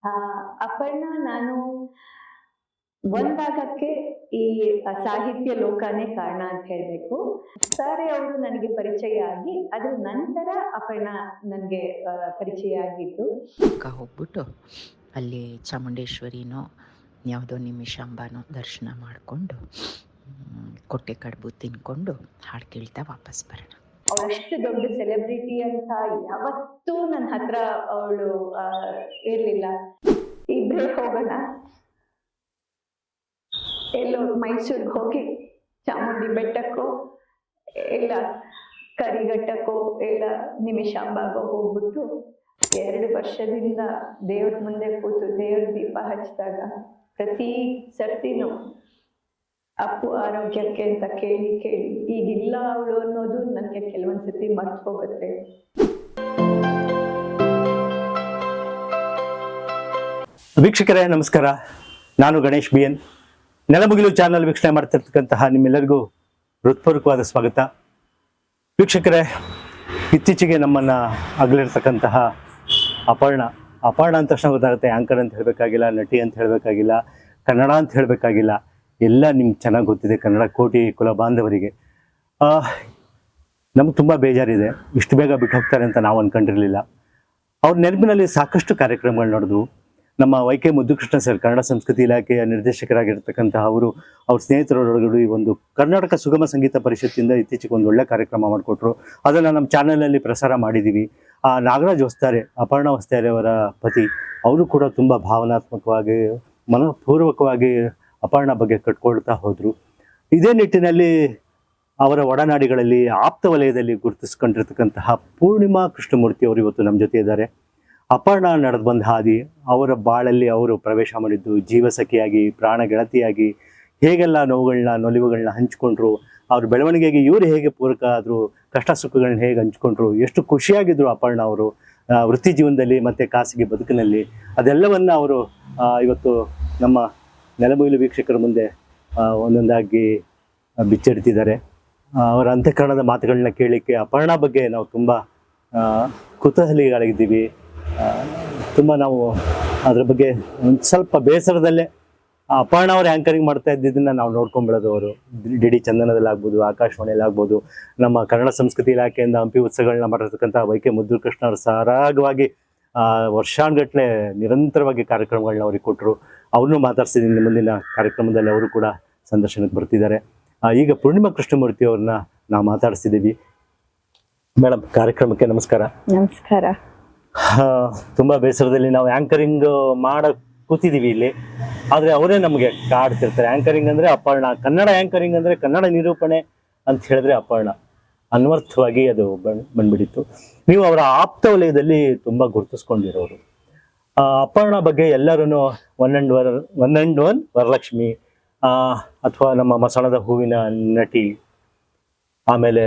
ಆ, ಅಪರ್ಣ ನಾನು ಒಂದಾಗಕ್ಕೆ ಈ ಸಾಹಿತ್ಯ ಲೋಕನೇ ಕಾರಣ ಅಂತ ಹೇಳ್ಬೇಕು. ಸಾರೆ ಅವರು ನನಗೆ ಪರಿಚಯ ಆಗಿ ಅದ್ರ ನಂತರ ಅಪರ್ಣ ನನಗೆ ಪರಿಚಯ ಆಗಿದ್ದು. ಹೋಗ್ಬಿಟ್ಟು ಅಲ್ಲಿ ಚಾಮುಂಡೇಶ್ವರಿನೋ ಯಾವುದೋ ನಿಮಿಷಾಂಬನೋ ದರ್ಶನ ಮಾಡಿಕೊಂಡು ಕೊಟ್ಟೆ ಕಡುಬು ತಿನ್ಕೊಂಡು ಹಾಡು ಕೇಳ್ತಾ ವಾಪಸ್ ಬರೋಣ. ಅವಳಷ್ಟು ದೊಡ್ಡ ಸೆಲೆಬ್ರಿಟಿ ಅಂತ ಯಾವತ್ತೂ ನನ್ನ ಹತ್ರ ಅವಳು ಇರ್ಲಿಲ್ಲ. ಇಬ್ರೇ ಹೋಗೋಣ, ಎಲ್ಲೋ ಮೈಸೂರಿಗೆ ಹೋಗಿ ಚಾಮುಂಡಿ ಬೆಟ್ಟಕ್ಕೋ ಇಲ್ಲ ಕರಿಘಟ್ಟಕ್ಕೋ ಇಲ್ಲ ನಿಮಿಷಾಂಬಾಗೋ ಹೋಗ್ಬಿಟ್ಟು 2 ವರ್ಷದಿಂದ ದೇವ್ರ ಮುಂದೆ ಕೂತು ದೇವ್ರ ದೀಪ ಹಚ್ಚಿದಾಗ ಪ್ರತಿ ಸರ್ತಿನೂ ಅಪ್ಪು ಆರೋಗ್ಯಕ್ಕೆ ಅಂತ ಕೇಳಿ ಕೇಳಿ ಈಗಿಲ್ಲ ಅವಳು ಅನ್ನೋದು ನನಗೆ ಕೆಲವೊಂದ್ಸತಿ ಮರ್ತು ಹೋಗುತ್ತೆ. ವೀಕ್ಷಕರೇ ನಮಸ್ಕಾರ, ನಾನು ಗಣೇಶ್ ಬಿ ಎನ್. ನೆಲಮುಗಿಲು ಚಾನಲ್ ವೀಕ್ಷಣೆ ಮಾಡ್ತಿರ್ತಕ್ಕಂತಹ ನಿಮ್ಮೆಲ್ಲರಿಗೂ ಹೃತ್ಪೂರ್ವಕವಾದ ಸ್ವಾಗತ. ವೀಕ್ಷಕರೇ, ಇತ್ತೀಚೆಗೆ ನಮ್ಮನ್ನು ಅಗಲಿರ್ತಕ್ಕಂತಹ ಅಪರ್ಣ ಅಂದ ತಕ್ಷಣ ಗೊತ್ತಾಗುತ್ತೆ. ಆ್ಯಂಕರ್ ಅಂತ ಹೇಳಬೇಕಾಗಿಲ್ಲ, ನಟಿ ಅಂತ ಹೇಳಬೇಕಾಗಿಲ್ಲ, ಕನ್ನಡ ಅಂತ ಹೇಳಬೇಕಾಗಿಲ್ಲ, ಎಲ್ಲ ನಿಮ್ಗೆ ಚೆನ್ನಾಗಿ ಗೊತ್ತಿದೆ. ಕನ್ನಡ ಕೋಟಿ ಕುಲ ಬಾಂಧವರಿಗೆ ನಮ್ಗೆ ತುಂಬ ಬೇಜಾರಿದೆ. ಇಷ್ಟು ಬೇಗ ಬಿಟ್ಟು ಹೋಗ್ತಾರೆ ಅಂತ ನಾವು ಅಂದ್ಕೊಂಡಿರಲಿಲ್ಲ. ಅವ್ರ ನೆನಪಿನಲ್ಲಿ ಸಾಕಷ್ಟು ಕಾರ್ಯಕ್ರಮಗಳು ನಡೆದು ನಮ್ಮ ವೈ.ಕೆ. ಮುದ್ದುಕೃಷ್ಣ ಸರ್, ಕನ್ನಡ ಸಂಸ್ಕೃತಿ ಇಲಾಖೆಯ ನಿರ್ದೇಶಕರಾಗಿರ್ತಕ್ಕಂತಹ ಅವ್ರ ಸ್ನೇಹಿತರೊಳಗಡೆ ಈ ಒಂದು ಕರ್ನಾಟಕ ಸುಗಮ ಸಂಗೀತ ಪರಿಷತ್ತಿಂದ ಇತ್ತೀಚೆಗೆ ಒಂದು ಒಳ್ಳೆ ಕಾರ್ಯಕ್ರಮ ಮಾಡಿಕೊಟ್ರು. ಅದನ್ನು ನಮ್ಮ ಚಾನಲಲ್ಲಿ ಪ್ರಸಾರ ಮಾಡಿದ್ದೀವಿ. ನಾಗರಾಜ್ ವಸ್ತಾರೆ, ಅಪರ್ಣ ವಸ್ತಾರೆ ಅವರ ಪತಿ, ಅವರು ಕೂಡ ತುಂಬ ಭಾವನಾತ್ಮಕವಾಗಿ ಮನಪೂರ್ವಕವಾಗಿ ಅಪರ್ಣ ಬಗ್ಗೆ ಕಟ್ಕೊಳ್ತಾ ಹೋದರು. ಇದೇ ನಿಟ್ಟಿನಲ್ಲಿ ಅವರ ಒಡನಾಡಿಗಳಲ್ಲಿ ಆಪ್ತ ವಲಯದಲ್ಲಿ ಗುರುತಿಸ್ಕೊಂಡಿರ್ತಕ್ಕಂತಹ ಪೂರ್ಣಿಮಾ ಕೃಷ್ಣಮೂರ್ತಿ ಅವರು ಇವತ್ತು ನಮ್ಮ ಜೊತೆ ಇದ್ದಾರೆ. ಅಪರ್ಣ ನಡೆದು ಬಂದ ಹಾದಿ, ಅವರ ಬಾಳಲ್ಲಿ ಅವರು ಪ್ರವೇಶ ಮಾಡಿದ್ದು, ಜೀವಸಖಿಯಾಗಿ, ಪ್ರಾಣ ಗೆಳತಿಯಾಗಿ ಹೇಗೆಲ್ಲ ನೋವುಗಳನ್ನ ನೊಲಿವುಗಳನ್ನ ಹಂಚ್ಕೊಂಡ್ರು, ಅವ್ರ ಬೆಳವಣಿಗೆಗೆ ಇವರು ಹೇಗೆ ಪೂರಕ ಆದರು, ಕಷ್ಟ ಸುಖಗಳನ್ನ ಹೇಗೆ ಹಂಚ್ಕೊಂಡ್ರು, ಎಷ್ಟು ಖುಷಿಯಾಗಿದ್ರು ಅಪರ್ಣ ಅವರು ವೃತ್ತಿ ಜೀವನದಲ್ಲಿ ಮತ್ತು ಖಾಸಗಿ ಬದುಕಿನಲ್ಲಿ, ಅದೆಲ್ಲವನ್ನ ಅವರು ಇವತ್ತು ನಮ್ಮ ನೆಲಮುಗಿಲು ವೀಕ್ಷಕರ ಮುಂದೆ ಒಂದೊಂದಾಗಿ ಬಿಚ್ಚಿಡ್ತಿದ್ದಾರೆ. ಅವರ ಅಂತಃಕರಣದ ಮಾತುಗಳನ್ನ ಕೇಳಲಿಕ್ಕೆ ಅಪರ್ಣ ಬಗ್ಗೆ ನಾವು ತುಂಬ ಕುತೂಹಲಿಗಳಾಗಿದ್ದೀವಿ. ತುಂಬ ನಾವು ಅದ್ರ ಬಗ್ಗೆ ಒಂದು ಸ್ವಲ್ಪ ಬೇಸರದಲ್ಲೇ ಅಪರ್ಣ ಅವ್ರು ಆ್ಯಂಕರಿಂಗ್ ಮಾಡ್ತಾ ಇದ್ದಿದ್ದನ್ನು ನಾವು ನೋಡ್ಕೊಂಡ್ಬಿಡೋದು. ಅವರು ಡಿ ಚಂದನದಲ್ಲಿ ಆಗ್ಬೋದು, ಆಕಾಶವಾಣಿಯಲ್ಲಿ ಆಗ್ಬೋದು, ನಮ್ಮ ಕನ್ನಡ ಸಂಸ್ಕೃತಿ ಇಲಾಖೆಯಿಂದ ಹಂಪಿ ಉತ್ಸವಗಳನ್ನ ಮಾಡಿರ್ತಕ್ಕಂಥ ವೈ.ಕೆ. ಮುದ್ದುಕೃಷ್ಣ ಅವರು ಸರಾಗವಾಗಿ ವರ್ಷಾನುಗಟ್ಟಲೆ ನಿರಂತರವಾಗಿ ಕಾರ್ಯಕ್ರಮಗಳನ್ನ ಅವ್ರಿಗೆ ಕೊಟ್ಟರು. ಅವ್ರನ್ನೂ ಮಾತಾಡ್ಸಿದ್ದೀನಿ. ಮುಂದಿನ ಕಾರ್ಯಕ್ರಮದಲ್ಲಿ ಅವರು ಕೂಡ ಸಂದರ್ಶನಕ್ಕೆ ಬರ್ತಿದ್ದಾರೆ. ಈಗ ಪೂರ್ಣಿಮಾ ಕೃಷ್ಣಮೂರ್ತಿ ಅವ್ರನ್ನ ನಾವು ಮಾತಾಡಿಸಿದ್ದೀವಿ. ಮೇಡಮ್, ಕಾರ್ಯಕ್ರಮಕ್ಕೆ ನಮಸ್ಕಾರ. ನಮಸ್ಕಾರ. ತುಂಬ ಬೇಸರದಲ್ಲಿ ನಾವು ಆ್ಯಂಕರಿಂಗ್ ಮಾಡಕ್ಕೆ ಕೂತಿದ್ದೀವಿ ಇಲ್ಲಿ, ಆದರೆ ಅವರೇ ನಮಗೆ ಕಾಡ್ತಿರ್ತಾರೆ. ಆ್ಯಂಕರಿಂಗ್ ಅಂದರೆ ಅಪರ್ಣ, ಕನ್ನಡ ಆ್ಯಂಕರಿಂಗ್ ಅಂದರೆ ಕನ್ನಡ ನಿರೂಪಣೆ ಅಂತ ಹೇಳಿದ್ರೆ ಅಪರ್ಣ, ಅನ್ವರ್ಥವಾಗಿ ಅದು ಬಂದ್ಬಿಟ್ಟಿತ್ತು. ನೀವು ಅವರ ಆಪ್ತ ವಲಯದಲ್ಲಿ ತುಂಬ ಗುರುತಿಸ್ಕೊಂಡಿರೋರು. ಅಪರ್ಣ ಬಗ್ಗೆ ಎಲ್ಲರೂ ಒನ್ ಅಂಡ್ ಒನ್ ವರಲಕ್ಷ್ಮಿ, ಅಥವಾ ನಮ್ಮ ಮಸಣದ ಹೂವಿನ ನಟಿ, ಆಮೇಲೆ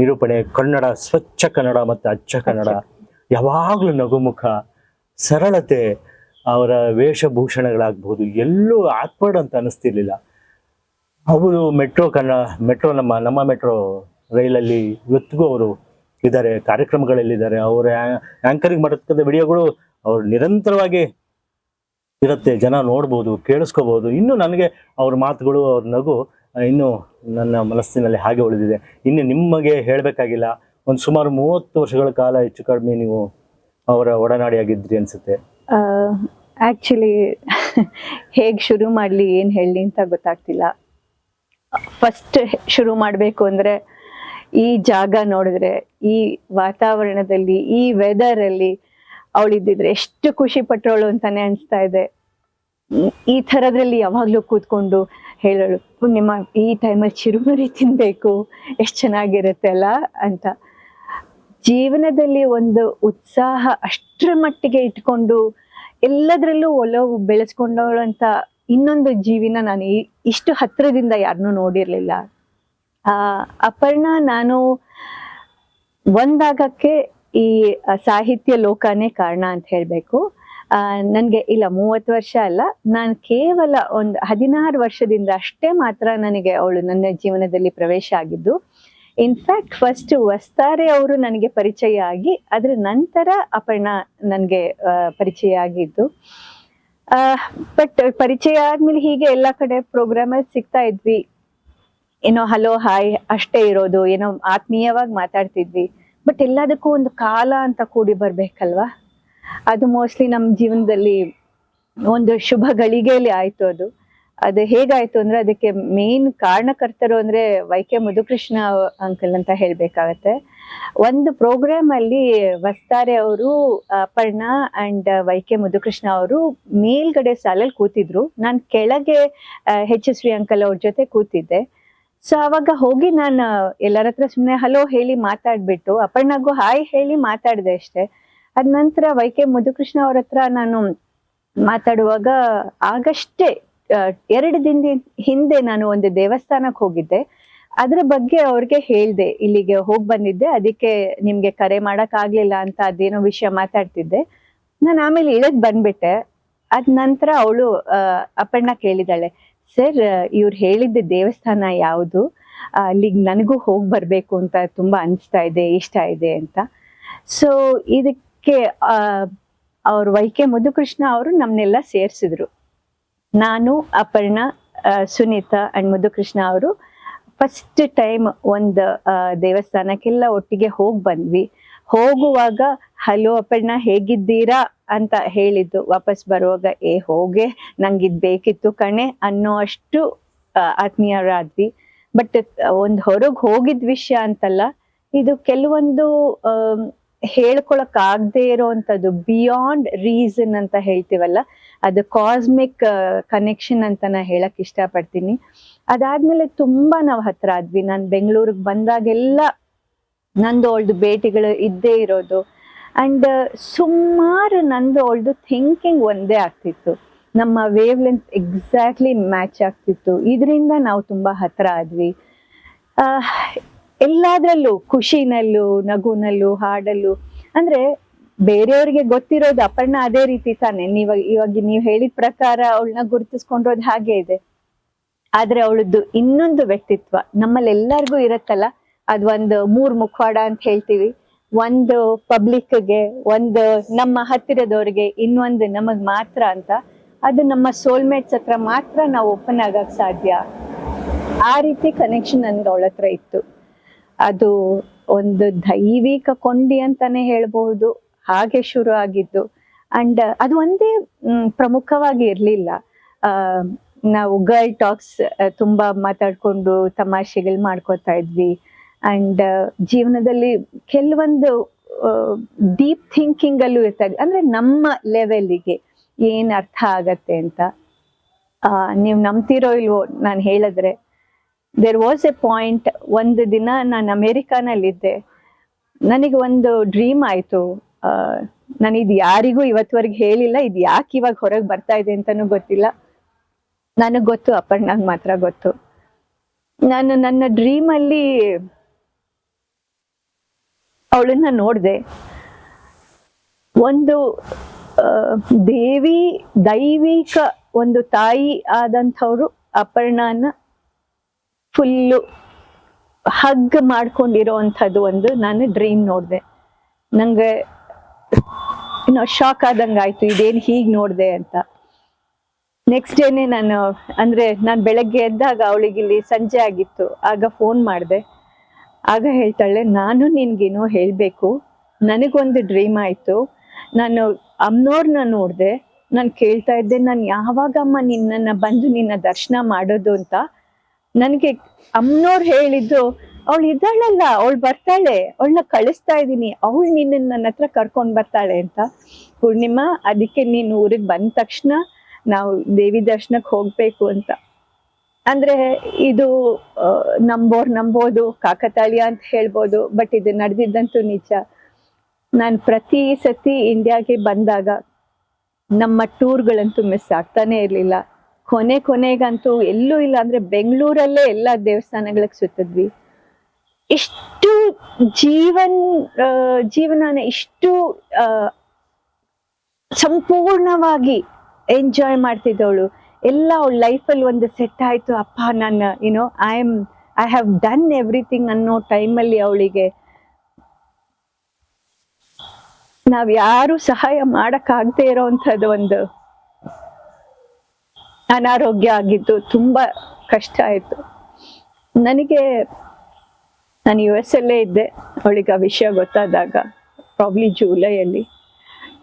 ನಿರೂಪಣೆ, ಕನ್ನಡ, ಸ್ವಚ್ಛ ಕನ್ನಡ ಮತ್ತು ಅಚ್ಚ ಕನ್ನಡ, ಯಾವಾಗಲೂ ನಗುಮುಖ, ಸರಳತೆ, ಅವರ ವೇಷಭೂಷಣಗಳಾಗ್ಬೋದು ಎಲ್ಲೂ ಆಕ್ವರ್ಡ್ ಅಂತ ಅನ್ನಿಸ್ತಿರ್ಲಿಲ್ಲ. ಅವರು ಮೆಟ್ರೋ ನಮ್ಮ ಮೆಟ್ರೋ ರೈಲಲ್ಲಿ ಇವತ್ತಿಗೂ ಅವರು ಇದ್ದಾರೆ, ಕಾರ್ಯಕ್ರಮಗಳಲ್ಲಿದ್ದಾರೆ. ಅವರು ಆ್ಯಂಕರಿಂಗ್ ಮಾಡತಕ್ಕಂಥ ವಿಡಿಯೋಗಳು ಅವರು ನಿರಂತರವಾಗಿ ಇರುತ್ತೆ, ಜನ ನೋಡ್ಬೋದು, ಕೇಳಿಸ್ಕೋಬೋದು. ಇನ್ನು ನನಗೆ ಅವ್ರ ಮಾತುಗಳು, ಅವ್ರ ನಗು ಇನ್ನೂ ನನ್ನ ಮನಸ್ಸಿನಲ್ಲಿ ಹಾಗೆ ಉಳಿದಿದೆ. ಇನ್ನು ನಿಮಗೆ ಹೇಳಬೇಕಾಗಿಲ್ಲ, ಒಂದು ಸುಮಾರು 30 ವರ್ಷಗಳ ಕಾಲ ಹೆಚ್ಚು ಕಡಿಮೆ ನೀವು ಅವರ ಒಡನಾಡಿಯಾಗಿದ್ರಿ ಅನ್ಸುತ್ತೆ. ಆ್ಯಕ್ಚುಲಿ ಹೇಗೆ ಶುರು ಮಾಡಲಿ, ಏನು ಹೇಳಲಿ ಅಂತ ಗೊತ್ತಾಗ್ತಿಲ್ಲ. ಫಸ್ಟ್ ಶುರು ಮಾಡಬೇಕು ಅಂದರೆ ಈ ಜಾಗ ನೋಡಿದ್ರೆ, ಈ ವಾತಾವರಣದಲ್ಲಿ, ಈ ವೆದರಲ್ಲಿ ಅವಳಿದ್ದಿದ್ರೆ ಎಷ್ಟು ಖುಷಿ ಪಟ್ಟವಳು ಅಂತಾನೆ ಅನಿಸ್ತಾ ಇದೆ. ಈ ಥರದ್ರಲ್ಲಿ ಯಾವಾಗಲೂ ಕೂತ್ಕೊಂಡು ಹೇಳೋಳು, ಪೂರ್ಣಿಮಾ ಈ ಟೈಮಲ್ಲಿ ಚಿರುಮುರಿ ತಿನ್ನಬೇಕು, ಎಷ್ಟು ಚೆನ್ನಾಗಿರುತ್ತೆ ಅಲ್ಲ ಅಂತ. ಜೀವನದಲ್ಲಿ ಒಂದು ಉತ್ಸಾಹ ಅಷ್ಟರ ಮಟ್ಟಿಗೆ ಇಟ್ಕೊಂಡು ಎಲ್ಲದರಲ್ಲೂ ಒಲವು ಬೆಳೆಸ್ಕೊಂಡವಳು ಅಂತ ಇನ್ನೊಂದು ಜೀವಿನ ನಾನು ಇಷ್ಟು ಹತ್ತಿರದಿಂದ ಯಾರನ್ನೂ ನೋಡಿರಲಿಲ್ಲ. ಅಪರ್ಣ ನಾನು ಒಂದಾಗಕ್ಕೆ ಈ ಸಾಹಿತ್ಯ ಲೋಕನೇ ಕಾರಣ ಅಂತ ಹೇಳಬೇಕು. ನನಗೆ ಇಲ್ಲ 30 ವರ್ಷ ಅಲ್ಲ, ನಾನು ಕೇವಲ ಒಂದು 16 ವರ್ಷದಿಂದ ಅಷ್ಟೇ ಮಾತ್ರ ನನಗೆ ಅವಳು ನನ್ನ ಜೀವನದಲ್ಲಿ ಪ್ರವೇಶ ಆಗಿದ್ದು. ಇನ್ಫ್ಯಾಕ್ಟ್ ಫಸ್ಟ್ ವಸ್ತಾರೆ ಅವರು ನನಗೆ ಪರಿಚಯ ಆಗಿ ಅದ್ರ ನಂತರ ಅಪರ್ಣಾ ನನಗೆ ಪರಿಚಯ ಆಗಿದ್ದು. ಬಟ್ ಪರಿಚಯ ಆದ್ಮೇಲೆ ಹೀಗೆ ಎಲ್ಲ ಕಡೆ ಪ್ರೋಗ್ರಾಮಲ್ಲಿ ಸಿಗ್ತಾ ಇದ್ವಿ, ಏನೋ ಹಲೋ ಹಾಯ್ ಅಷ್ಟೇ ಇರೋದು, ಏನೋ ಆತ್ಮೀಯವಾಗಿ ಮಾತಾಡ್ತಿದ್ವಿ. ಬಟ್ ಎಲ್ಲದಕ್ಕೂ ಒಂದು ಕಾಲ ಅಂತ ಕೂಡಿ ಬರ್ಬೇಕಲ್ವಾ. ಅದು ಮೋಸ್ಟ್ಲಿ ನಮ್ಮ ಜೀವನದಲ್ಲಿ ಒಂದು ಶುಭ ಗಳಿಗೆಯಲ್ಲಿ ಆಯ್ತು. ಅದು ಹೇಗಾಯ್ತು ಅಂದ್ರೆ ಅದಕ್ಕೆ ಮೇನ್ ಕಾರಣಕರ್ತರು ಅಂದ್ರೆ ವೈ.ಕೆ. ಮುದುಕೃಷ್ಣ ಅಂಕಲ್ ಅಂತ ಹೇಳ್ಬೇಕಾಗತ್ತೆ. ಒಂದು ಪ್ರೋಗ್ರಾಮ್ ಅಲ್ಲಿ ವಸ್ತಾರೆ ಅವರು, ಅಪರ್ಣಾ ಅಂಡ್ ವೈ.ಕೆ. ಮುದುಕೃಷ್ಣ ಅವರು ಮೇಲ್ಗಡೆ ಸಾಲಲ್ಲಿ ಕೂತಿದ್ರು, ನಾನು ಕೆಳಗೆ H.S.V. ಅಂಕಲ್ ಅವ್ರ ಜೊತೆ ಕೂತಿದ್ದೆ. ಸೊ ಅವಾಗ ಹೋಗಿ ನಾನು ಎಲ್ಲರ ಹತ್ರ ಸುಮ್ಮನೆ ಹಲೋ ಹೇಳಿ ಮಾತಾಡ್ಬಿಟ್ಟು ಅಪರ್ಣಾಗೂ ಹಾಯ್ ಹೇಳಿ ಮಾತಾಡಿದೆ ಅಷ್ಟೇ. ಅದ ನಂತರ ವೈ.ಕೆ. ಮುದುಕೃಷ್ಣ ಅವ್ರ ಹತ್ರ ನಾನು ಮಾತಾಡುವಾಗ ಆಗಷ್ಟೇ 2 ದಿನದ ಹಿಂದೆ ನಾನು ಒಂದು ದೇವಸ್ಥಾನಕ್ಕೆ ಹೋಗಿದ್ದೆ, ಅದ್ರ ಬಗ್ಗೆ ಅವ್ರಿಗೆ ಹೇಳ್ದೆ, ಇಲ್ಲಿಗೆ ಹೋಗಿ ಬಂದಿದ್ದೆ, ಅದಕ್ಕೆ ನಿಮ್ಗೆ ಕರೆ ಮಾಡಕ್ ಆಗ್ಲಿಲ್ಲ ಅಂತ ಅದೇನೋ ವಿಷಯ ಮಾತಾಡ್ತಿದ್ದೆ. ನಾನು ಆಮೇಲೆ ಇಳದ್ ಬಂದ್ಬಿಟ್ಟೆ. ಅದ್ ನಂತರ ಅವಳು ಅಪರ್ಣಾ ಕೇಳಿದಾಳೆ, ಸರ್ ಇವ್ರು ಹೇಳಿದ್ದ ದೇವಸ್ಥಾನ ಯಾವುದು, ಅಲ್ಲಿಗೆ ನನಗೂ ಹೋಗಿ ಬರ್ಬೇಕು ಅಂತ ತುಂಬಾ ಅನಿಸ್ತಾ ಇದೆ, ಇಷ್ಟ ಇದೆ ಅಂತ. ಸೊ ಇದಕ್ಕೆ ಅವ್ರು ವೈ.ಕೆ. ಮುದುಕೃಷ್ಣ ಅವರು ನಮ್ನೆಲ್ಲ ಸೇರ್ಸಿದ್ರು. ನಾನು, ಅಪರ್ಣಾ, ಸುನೀತಾ ಅಂಡ್ ಮುದುಕೃಷ್ಣ ಅವರು ಫಸ್ಟ್ ಟೈಮ್ ಒಂದು ದೇವಸ್ಥಾನಕ್ಕೆಲ್ಲ ಒಟ್ಟಿಗೆ ಹೋಗಿ ಬಂದ್ವಿ. ಹೋಗುವಾಗ ಹಲೋ ಅಪರ್ಣಾ ಹೇಗಿದ್ದೀರಾ ಅಂತ ಹೇಳಿದ್ದು, ವಾಪಸ್ ಬರುವಾಗ ಹೋಗೆ ನಂಗಿದ್ ಬೇಕಿತ್ತು ಕಣೆ ಅನ್ನೋ ಅಷ್ಟು ಆತ್ಮೀಯರಾದ್ವಿ. ಬಟ್ ಒಂದು ಹೊರಗೆ ಹೋಗಿದ್ ವಿಷಯ ಅಂತಲ್ಲ, ಇದು ಕೆಲವೊಂದು ಹೇಳ್ಕೊಳಕ್ ಆಗದೆ ಇರೋವಂಥದ್ದು ಬಿಯಾಂಡ್ ರೀಸನ್ ಅಂತ ಹೇಳ್ತೀವಲ್ಲ, ಅದು ಕಾಸ್ಮಿಕ್ ಕನೆಕ್ಷನ್ ಅಂತ ನಾ ಹೇಳಕ್ ಇಷ್ಟಪಡ್ತೀನಿ. ಅದಾದ್ಮೇಲೆ ತುಂಬಾ ನಾವು ಹತ್ರ ಆದ್ವಿ. ನಾನು ಬೆಂಗಳೂರಿಗೆ ಬಂದಾಗೆಲ್ಲ ನಂದು ಅವಳ್ದು ಭೇಟಿಗಳು ಇದ್ದೇ ಇರೋದು. ಅಂಡ್ ಸುಮಾರು ನಂದು ಅವಳ್ದು ಥಿಂಕಿಂಗ್ ಒಂದೇ ಆಗ್ತಿತ್ತು, ನಮ್ಮ ವೇವ್ ಲೆಂತ್ ಎಕ್ಸಾಕ್ಟ್ಲಿ ಮ್ಯಾಚ್ ಆಗ್ತಿತ್ತು. ಇದರಿಂದ ನಾವು ತುಂಬಾ ಹತ್ರ ಆದ್ವಿ. ಎಲ್ಲಾದ್ರಲ್ಲೂ ಖುಷಿನಲ್ಲೂ, ನಗುನಲ್ಲೂ, ಹಾಡಲ್ಲೂ. ಅಂದ್ರೆ ಬೇರೆಯವ್ರಿಗೆ ಗೊತ್ತಿರೋದು ಅಪರ್ಣಾ ಅದೇ ರೀತಿ ತಾನೆ. ಇವಾಗ ನೀವ್ ಹೇಳಿದ ಪ್ರಕಾರ ಅವಳನ್ನ ಗುರುತಿಸ್ಕೊಂಡಿರೋದು ಹಾಗೆ ಇದೆ. ಆದ್ರೆ ಅವಳದ್ದು ಇನ್ನೊಂದು ವ್ಯಕ್ತಿತ್ವ ನಮ್ಮಲ್ಲಿ ಎಲ್ಲರಿಗೂ ಇರತ್ತಲ್ಲ, ಅದ್ ಒಂದು 3 ಮುಖವಾಡ ಅಂತ ಹೇಳ್ತೀವಿ. ಒಂದು ಪಬ್ಲಿಕ್ಗೆ, ಒಂದು ನಮ್ಮ ಹತ್ತಿರದವ್ರಿಗೆ, ಇನ್ನೊಂದು ನಮಗ್ ಮಾತ್ರ ಅಂತ. ಅದು ನಮ್ಮ ಸೋಲ್ಮೇಟ್ಸ್ ಹತ್ರ ಮಾತ್ರ ನಾವು ಓಪನ್ ಆಗಕ್ ಸಾಧ್ಯ. ಆ ರೀತಿ ಕನೆಕ್ಷನ್ ನನ್ಗೆ ಅವಳ ಹತ್ರ ಇತ್ತು. ಅದು ಒಂದು ದೈವಿಕ ಕೊಂಡಿ ಅಂತಾನೆ ಹೇಳ್ಬಹುದು, ಹಾಗೆ ಶುರು ಆಗಿದ್ದು. ಅಂಡ್ ಅದು ಒಂದೇ ಪ್ರಮುಖವಾಗಿ ಇರ್ಲಿಲ್ಲ. ನಾವು ಗರ್ಲ್ ಟಾಕ್ಸ್ ತುಂಬಾ ಮಾತಾಡ್ಕೊಂಡು ತಮಾಷೆಗಳು ಮಾಡ್ಕೋತಾ ಇದ್ವಿ. ಅಂಡ್ ಜೀವನದಲ್ಲಿ ಕೆಲವೊಂದು ಡೀಪ್ ಥಿಂಕಿಂಗ್ ಅಲ್ಲೂ ಇರ್ತಾ ಇದ್ವಿ, ಅಂದ್ರೆ ನಮ್ಮ ಲೆವೆಲ್ಗೆ ಏನ್ ಅರ್ಥ ಆಗತ್ತೆ ಅಂತ. ನೀವು ನಂಬ್ತಿರೋ ಇಲ್ವೋ ನಾನು ಹೇಳಿದ್ರೆ, ದೇರ್ ವಾಸ್ ಎ ಪಾಯಿಂಟ್, ಒಂದು ದಿನ ನಾನು ಅಮೇರಿಕಾನಲ್ಲಿದ್ದೆ. ನನಗೆ ಒಂದು ಡ್ರೀಮ್ ಆಯ್ತು. ನಾನು ಇದು ಯಾರಿಗೂ ಇವತ್ವರೆಗೆ ಹೇಳಿಲ್ಲ, ಇದು ಯಾಕೆ ಇವಾಗ ಹೊರಗೆ ಬರ್ತಾ ಇದೆ ಅಂತಾನೂ ಗೊತ್ತಿಲ್ಲ. ನನಗ್ ಗೊತ್ತು, ಅಪರ್ಣಾಗ್ ಮಾತ್ರ ಗೊತ್ತು. ನಾನು ನನ್ನ ಡ್ರೀಮ್ ಅಲ್ಲಿ ಅವಳನ್ನ ನೋಡ್ದೆ. ಒಂದು ದೈವಿಕ ಒಂದು ತಾಯಿ ಆದಂಥವ್ರು ಅಪರ್ಣಾನ ಫುಲ್ಲು ಹಗ್ ಮಾಡ್ಕೊಂಡಿರೋ ಅಂಥದ್ದು ಒಂದು ನಾನು ಡ್ರೀಮ್ ನೋಡ್ದೆ. ನಂಗೆ ಶಾಕ್ ಆದಂಗಾಯ್ತು, ಇದೇನ್ ಹೀಗ್ ನೋಡ್ದೆ ಅಂತ. ನೆಕ್ಸ್ಟ್ ಡೇನೆ ನಾನು ಬೆಳಗ್ಗೆ ಎದ್ದಾಗ ಅವಳಿಗಿಲ್ಲಿ ಸಂಜೆ ಆಗಿತ್ತು. ಆಗ ಫೋನ್ ಮಾಡಿದೆ. ಆಗ ಹೇಳ್ತಾಳೆ, ನಾನು ನಿನ್ಗೇನೋ ಹೇಳ್ಬೇಕು, ನನಗೊಂದು ಡ್ರೀಮ್ ಆಯ್ತು. ನಾನು ಅಮ್ಮನವ್ರನ್ನ ನೋಡ್ದೆ. ನಾನು ಕೇಳ್ತಾ ಇದ್ದೆ, ನಾನು ಯಾವಾಗಮ್ಮ ನಿನ್ನ ಬಂದು ನಿನ್ನ ದರ್ಶನ ಮಾಡೋದು ಅಂತ. ನನಗೆ ಅಮ್ಮನವ್ರು ಹೇಳಿದ್ದು, ಅವಳು ಇದ್ದಾಳಲ್ಲ, ಅವಳು ಬರ್ತಾಳೆ, ಅವಳನ್ನ ಕಳಿಸ್ತಾ ಇದ್ದೀನಿ, ಅವಳು ನಿನ್ನ ನನ್ನ ಹತ್ರ ಕರ್ಕೊಂಡ್ ಬರ್ತಾಳೆ ಅಂತ. ಪೂರ್ಣಿಮಾ, ಅದಕ್ಕೆ ನೀನು ಊರಿಗೆ ಬಂದ ತಕ್ಷಣ ನಾವು ದೇವಿ ದರ್ಶನಕ್ಕೆ ಹೋಗ್ಬೇಕು ಅಂತ. ಅಂದ್ರೆ ಇದು ನಂಬೋದು, ಕಾಕತಾಳೀಯ ಅಂತ ಹೇಳ್ಬೋದು, ಬಟ್ ಇದು ನಡೆದಿದ್ದಂತೂ ನಿಜ. ನಾನು ಪ್ರತಿ ಸತಿ ಇಂಡಿಯಾಗೆ ಬಂದಾಗ ನಮ್ಮ ಟೂರ್ಗಳಂತೂ ಮಿಸ್ ಆಗ್ತಾನೆ ಇರ್ಲಿಲ್ಲ. ಕೊನೆಗಂತೂ ಎಲ್ಲೂ ಇಲ್ಲ ಅಂದ್ರೆ ಬೆಂಗಳೂರಲ್ಲೇ ಎಲ್ಲಾ ದೇವಸ್ಥಾನಗಳಿಗೆ ಸುತ್ತಿದ್ವಿ. ಇಷ್ಟು ಜೀವನನ ಇಷ್ಟು ಸಂಪೂರ್ಣವಾಗಿ ಎಂಜಾಯ್ ಮಾಡ್ತಿದ್ದವಳು. ಎಲ್ಲ ಅವಳ ಲೈಫಲ್ಲಿ ಒಂದು ಸೆಟ್ ಆಯ್ತು. ಅಪ್ಪ, ನಾನು I am I have done everything ಅನ್ನೋ ಟೈಮಲ್ಲಿ ಅವಳಿಗೆ ನಾವ್ ಯಾರು ಸಹಾಯ ಮಾಡಕ್ಕಾಗದೆ ಇರೋವಂಥದ್ದು ಒಂದು ಅನಾರೋಗ್ಯ ಆಗಿತ್ತು. ತುಂಬಾ ಕಷ್ಟ ಆಯ್ತು ನನಗೆ. ನಾನು US ಅಲ್ಲೇ ಇದ್ದೆ ಅವಳಿಗೆ ಆ ವಿಷಯ ಗೊತ್ತಾದಾಗ, ಪ್ರಾಬ್ಲಿ ಜುಲೈಯಲ್ಲಿ.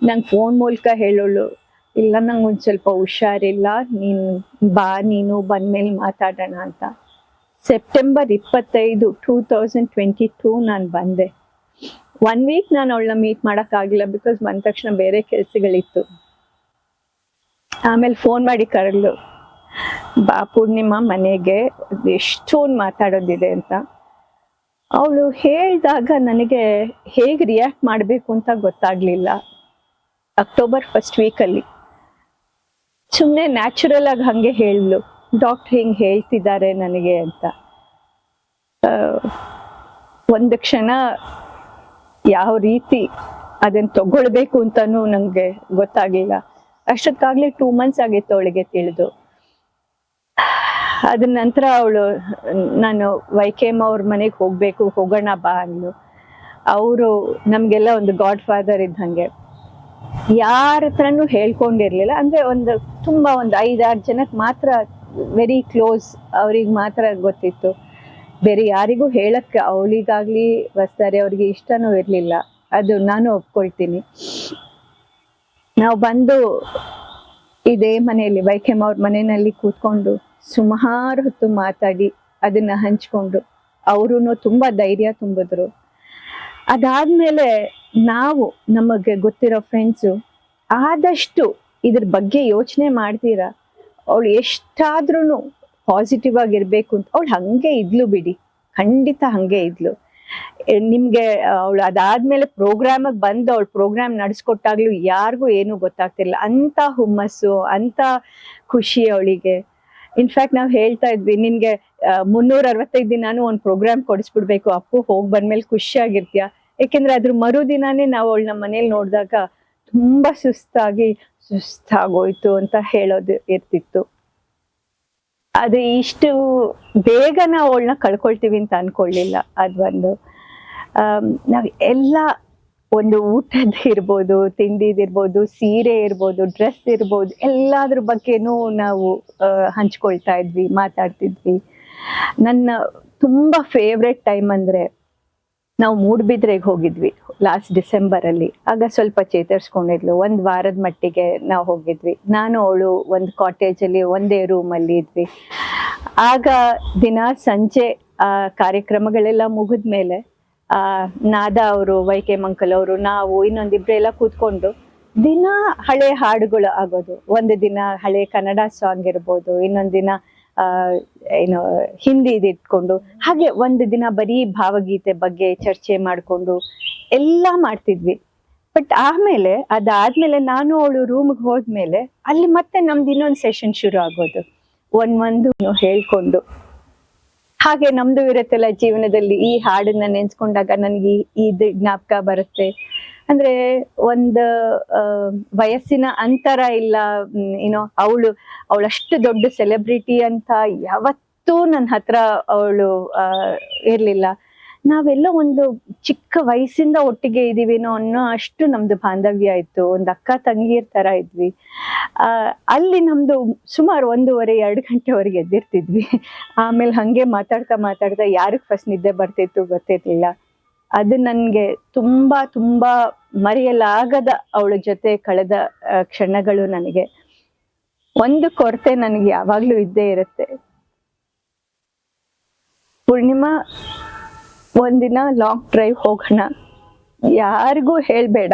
ನಂಗೆ ಫೋನ್ ಮೂಲಕ ಹೇಳೋಳು, ಇಲ್ಲ ನಂಗೆ ಒಂದು ಸ್ವಲ್ಪ ಹುಷಾರಿಲ್ಲ, ನೀನು ಬಾ, ನೀನು ಬಂದ್ಮೇಲೆ ಮಾತಾಡೋಣ ಅಂತ. ಸೆಪ್ಟೆಂಬರ್ 25, 2022 ನಾನು ಬಂದೆ. 1 ವೀಕ್ ನಾನು ಅವಳನ್ನ ಮೀಟ್ ಮಾಡೋಕ್ಕಾಗಿಲ್ಲ, ಬಿಕಾಸ್ ಬಂದ ತಕ್ಷಣ ಬೇರೆ ಕೆಲಸಗಳಿತ್ತು. ಆಮೇಲೆ ಫೋನ್ ಮಾಡಿ ಕರೆದ್ಲು, ಬಾ ಪೂರ್ಣಿಮಾ ಮನೆಗೆ, ಎಷ್ಟೊಂದು ಮಾತಾಡೋದಿದೆ ಅಂತ. ಅವಳು ಹೇಳಿದಾಗ ನನಗೆ ಹೇಗೆ ರಿಯಾಕ್ಟ್ ಮಾಡಬೇಕು ಅಂತ ಗೊತ್ತಾಗ್ಲಿಲ್ಲ. ಅಕ್ಟೋಬರ್ 1st ವೀಕಲ್ಲಿ ಸುಮ್ಮನೆ ನ್ಯಾಚುರಲ್ ಆಗಿ ಹಂಗೆ ಹೇಳಲು, ಡಾಕ್ಟರ್ ಹಿಂಗೆ ಹೇಳ್ತಿದ್ದಾರೆ ನನಗೆ ಅಂತ. ಒಂದು ಕ್ಷಣ ಯಾವ ರೀತಿ ಅದನ್ನ ತಗೊಳ್ಬೇಕು ಅಂತಾನು ನಂಗೆ ಗೊತ್ತಾಗ್ಲಿಲ್ಲ. ಅಷ್ಟೊತ್ತಾಗ್ಲೇ 2 months ಆಗಿತ್ತು ಅವಳಿಗೆ ತಿಳಿದು. ಅದ ನಂತರ ಅವಳು, ನಾನು YKM ಅವ್ರ ಮನೆಗೆ ಹೋಗೋಣ ಬಾ ಅಂದ್ಲು. ಅವರು ನಮ್ಗೆಲ್ಲ ಒಂದು ಗಾಡ್ ಫಾದರ್ ಇದ್ದಂಗೆ. ಯಾರ ಹತ್ರನೂ ಹೇಳ್ಕೊಂಡಿರ್ಲಿಲ್ಲ, ಅಂದ್ರೆ ಒಂದು 5-6 ಜನಕ್ಕೆ ಮಾತ್ರ, ವೆರಿ ಕ್ಲೋಸ್, ಅವ್ರಿಗೆ ಮಾತ್ರ ಗೊತ್ತಿತ್ತು. ಬೇರೆ ಯಾರಿಗೂ ಹೇಳಕ್ಕೆ ಅವಳಿಗಾಗ್ಲಿ ವಸ್ತಾರೆ ಅವ್ರಿಗೆ ಇಷ್ಟನೂ ಇರ್ಲಿಲ್ಲ. ಅದು ನಾನು ಒಪ್ಕೊಳ್ತೀನಿ. ನಾವು ಬಂದು ಇದೇ ಮನೆಯಲ್ಲಿ YKM ಅವ್ರ ಮನೆಯಲ್ಲಿ ಕೂತ್ಕೊಂಡು ಸುಮಾರು ಹೊತ್ತು ಮಾತಾಡಿ ಅದನ್ನ ಹಂಚ್ಕೊಂಡು, ಅವರು ತುಂಬಾ ಧೈರ್ಯ ತುಂಬಿದ್ರು. ಅದಾದ್ಮೇಲೆ ನಾವು, ನಮಗೆ ಗೊತ್ತಿರೋ ಫ್ರೆಂಡ್ಸು, ಆದಷ್ಟು ಇದ್ರ ಬಗ್ಗೆ ಯೋಚನೆ ಮಾಡ್ತೀರಾ, ಅವಳು ಎಷ್ಟಾದ್ರೂ ಪಾಸಿಟಿವ್ ಆಗಿರ್ಬೇಕು ಅಂತ ಅವಳು ಹಂಗೆ ಇದ್ಲು ಬಿಡಿ, ಖಂಡಿತ ಹಂಗೆ ಇದ್ಲು. ನಿಮ್ಗೆ ಅವಳು ಅದಾದ್ಮೇಲೆ ಪ್ರೋಗ್ರಾಮಿಗೆ ಬಂದು ಅವಳು ಪ್ರೋಗ್ರಾಮ್ ನಡೆಸ್ಕೊಟ್ಟಾಗ್ಲೂ ಯಾರಿಗೂ ಏನೂ ಗೊತ್ತಾಗ್ತಿರ್ಲಿಲ್ಲ. ಅಂತ ಹುಮ್ಮಸ್ಸು, ಅಂತ ಖುಷಿ ಅವಳಿಗೆ. ಇನ್ಫ್ಯಾಕ್ಟ್ ನಾವು ಹೇಳ್ತಾ ಇದ್ವಿ, ನಿನ್ಗೆ 365 ದಿನಾನು ಒಂದು ಪ್ರೋಗ್ರಾಮ್ ಕೊಡಿಸ್ಬಿಡ್ಬೇಕು ಅಪ್ಪು, ಹೋಗಿ ಬಂದ್ಮೇಲೆ ಖುಷಿಯಾಗಿರ್ತೀಯ. ಯಾಕೆಂದ್ರೆ ಅದ್ರ ಮರುದಿನಾನೇ ನಾವು ಅವಳನ್ನ ಮನೇಲಿ ನೋಡಿದಾಗ ತುಂಬಾ ಸುಸ್ತಾಗೋಯ್ತು ಅಂತ ಹೇಳೋದು ಇರ್ತಿತ್ತು. ಅದು ಇಷ್ಟು ಬೇಗ ನಾವು ಅವಳನ್ನ ಕಳ್ಕೊಳ್ತೀವಿ ಅಂತ ಅನ್ಕೊಳ್ಳಿಲ್ಲ. ಅದೊಂದು ನಾವ್ ಎಲ್ಲ, ಒಂದು ಊಟದ ಇರ್ಬೋದು, ತಿಂಡಿದಿರ್ಬೋದು, ಸೀರೆ ಇರ್ಬೋದು, ಡ್ರೆಸ್ ಇರ್ಬೋದು, ಎಲ್ಲಾದ್ರ ಬಗ್ಗೆನೂ ನಾವು ಹಂಚ್ಕೊಳ್ತಾ ಇದ್ವಿ, ಮಾತಾಡ್ತಿದ್ವಿ. ನನ್ನ ತುಂಬಾ ಫೇವ್ರೆಟ್ ಟೈಮ್ ಅಂದ್ರೆ, ನಾವು ಮೂಡ್ಬಿದ್ರೆಗೆ ಹೋಗಿದ್ವಿ ಲಾಸ್ಟ್ ಡಿಸೆಂಬರಲ್ಲಿ. ಆಗ ಸ್ವಲ್ಪ ಚೇತರಿಸ್ಕೊಂಡಿದ್ಲು. 1 ವಾರದ ಮಟ್ಟಿಗೆ ನಾವು ಹೋಗಿದ್ವಿ. ನಾನು ಅವಳು ಒಂದು ಕಾಟೇಜಲ್ಲಿ ಒಂದೇ ರೂಮಲ್ಲಿ ಇದ್ವಿ. ಆಗ ದಿನ ಸಂಜೆ ಕಾರ್ಯಕ್ರಮಗಳೆಲ್ಲ ಮುಗಿದ್ಮೇಲೆ ನಾದ ಅವರು, YKM ಅಂಕಲ್ ಅವರು, ನಾವು ಇನ್ನೊಂದಿಬ್ರೆಲ್ಲ ಕೂತ್ಕೊಂಡು ದಿನ ಹಳೆ ಹಾಡುಗಳು ಆಗೋದು. ಒಂದು ದಿನ ಹಳೆ ಕನ್ನಡ ಸಾಂಗ್ ಇರ್ಬೋದು, ಇನ್ನೊಂದು ದಿನ ಏನು ಹಿಂದಿ ಇಟ್ಕೊಂಡು, ಹಾಗೆ ಒಂದು ದಿನ ಬರೀ ಭಾವಗೀತೆ ಬಗ್ಗೆ ಚರ್ಚೆ ಮಾಡ್ಕೊಂಡು ಎಲ್ಲ ಮಾಡ್ತಿದ್ವಿ. ಬಟ್ ಆಮೇಲೆ ಅದಾದ್ಮೇಲೆ ನಾನು ಅವಳು ರೂಮ್ಗೆ ಹೋದ್ಮೇಲೆ ಅಲ್ಲಿ ಮತ್ತೆ ನಮ್ದು ಇನ್ನೊಂದು ಸೆಷನ್ ಶುರು ಆಗೋದು, ಒಂದು ಹೇಳ್ಕೊಂಡು. ಹಾಗೆ ನಮ್ದು ಇರುತ್ತಲ್ಲ ಜೀವನದಲ್ಲಿ, ಈ ಹಾಡನ್ನ ನೆನ್ಸ್ಕೊಂಡಾಗ ನನಗೆ ಇದು ಜ್ಞಾಪಕ ಬರುತ್ತೆ. ಅಂದ್ರೆ ಒಂದು ವಯಸ್ಸಿನ ಅಂತರ ಇಲ್ಲ. ಏನೋ ಅವಳಷ್ಟು ದೊಡ್ಡ ಸೆಲೆಬ್ರಿಟಿ ಅಂತ ಯಾವತ್ತೂ ನನ್ನ ಹತ್ರ ಅವಳು ಇರ್ಲಿಲ್ಲ. ನಾವೆಲ್ಲ ಒಂದು ಚಿಕ್ಕ ವಯಸ್ಸಿಂದ ಒಟ್ಟಿಗೆ ಇದೀವೇನೋ ಅನ್ನೋ ಅಷ್ಟು ನಮ್ದು ಬಾಂಧವ್ಯ ಇತ್ತು. ಒಂದು ಅಕ್ಕ ತಂಗಿಯರ್ ತರ ಇದ್ವಿ. ಅಲ್ಲಿ ನಮ್ದು ಸುಮಾರು 1:30-2 ಗಂಟೆವರೆಗೆ ಎದ್ದಿರ್ತಿದ್ವಿ. ಆಮೇಲೆ ಹಂಗೆ ಮಾತಾಡ್ತಾ ಯಾರಿಗೆ ಫಸ್ಟ್ ನಿದ್ದೆ ಬರ್ತಿತ್ತು ಗೊತ್ತಿರ್ಲಿಲ್ಲ. ಅದು ನನ್ಗೆ ತುಂಬಾ ತುಂಬಾ ಮರೆಯಲಾಗದ ಅವಳ ಜೊತೆ ಕಳೆದ ಕ್ಷಣಗಳು. ನನಗೆ ಒಂದು ಕೊರತೆ ನನಗೆ ಯಾವಾಗ್ಲೂ ಇದ್ದೇ ಇರುತ್ತೆ. ಪೂರ್ಣಿಮಾ, ಒಂದಿನ ಲಾಂಗ್ ಡ್ರೈವ್ ಹೋಗೋಣ, ಯಾರಿಗೂ ಹೇಳ್ಬೇಡ,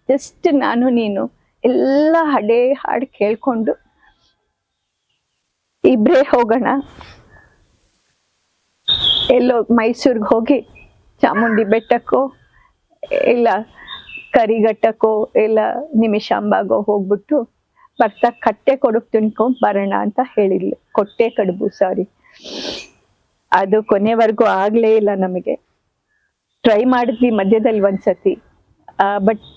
ಜಸ್ಟ್ ನಾನು ನೀನು ಎಲ್ಲ ಹಳೆ ಹಾಡು ಕೇಳ್ಕೊಂಡು ಇಬ್ರೇ ಹೋಗೋಣ. ಎಲ್ಲೋ ಮೈಸೂರ್ಗೆ ಹೋಗಿ ಚಾಮುಂಡಿ ಬೆಟ್ಟಕ್ಕೋ ಇಲ್ಲ ಕರಿಘಟ್ಟಕ್ಕೋ ಇಲ್ಲ ನಿಮಿಷಾಂಬಾಗೋ ಹೋಗ್ಬಿಟ್ಟು ಬರ್ತಾ ಕಟ್ಟೆ ಕಡುಬು ತಿನ್ಕೊಂಡ್ ಬರೋಣ ಅಂತ ಹೇಳಿದ್ಲು. ಕೊಟ್ಟೆ ಕಡುಬು, ಸಾರಿ. ಅದು ಕೊನೆವರೆಗೂ ಆಗ್ಲೇ ಇಲ್ಲ. ನಮಗೆ ಟ್ರೈ ಮಾಡಿದ್ವಿ ಮಧ್ಯದಲ್ಲಿ ಒಂದ್ಸತಿ, ಬಟ್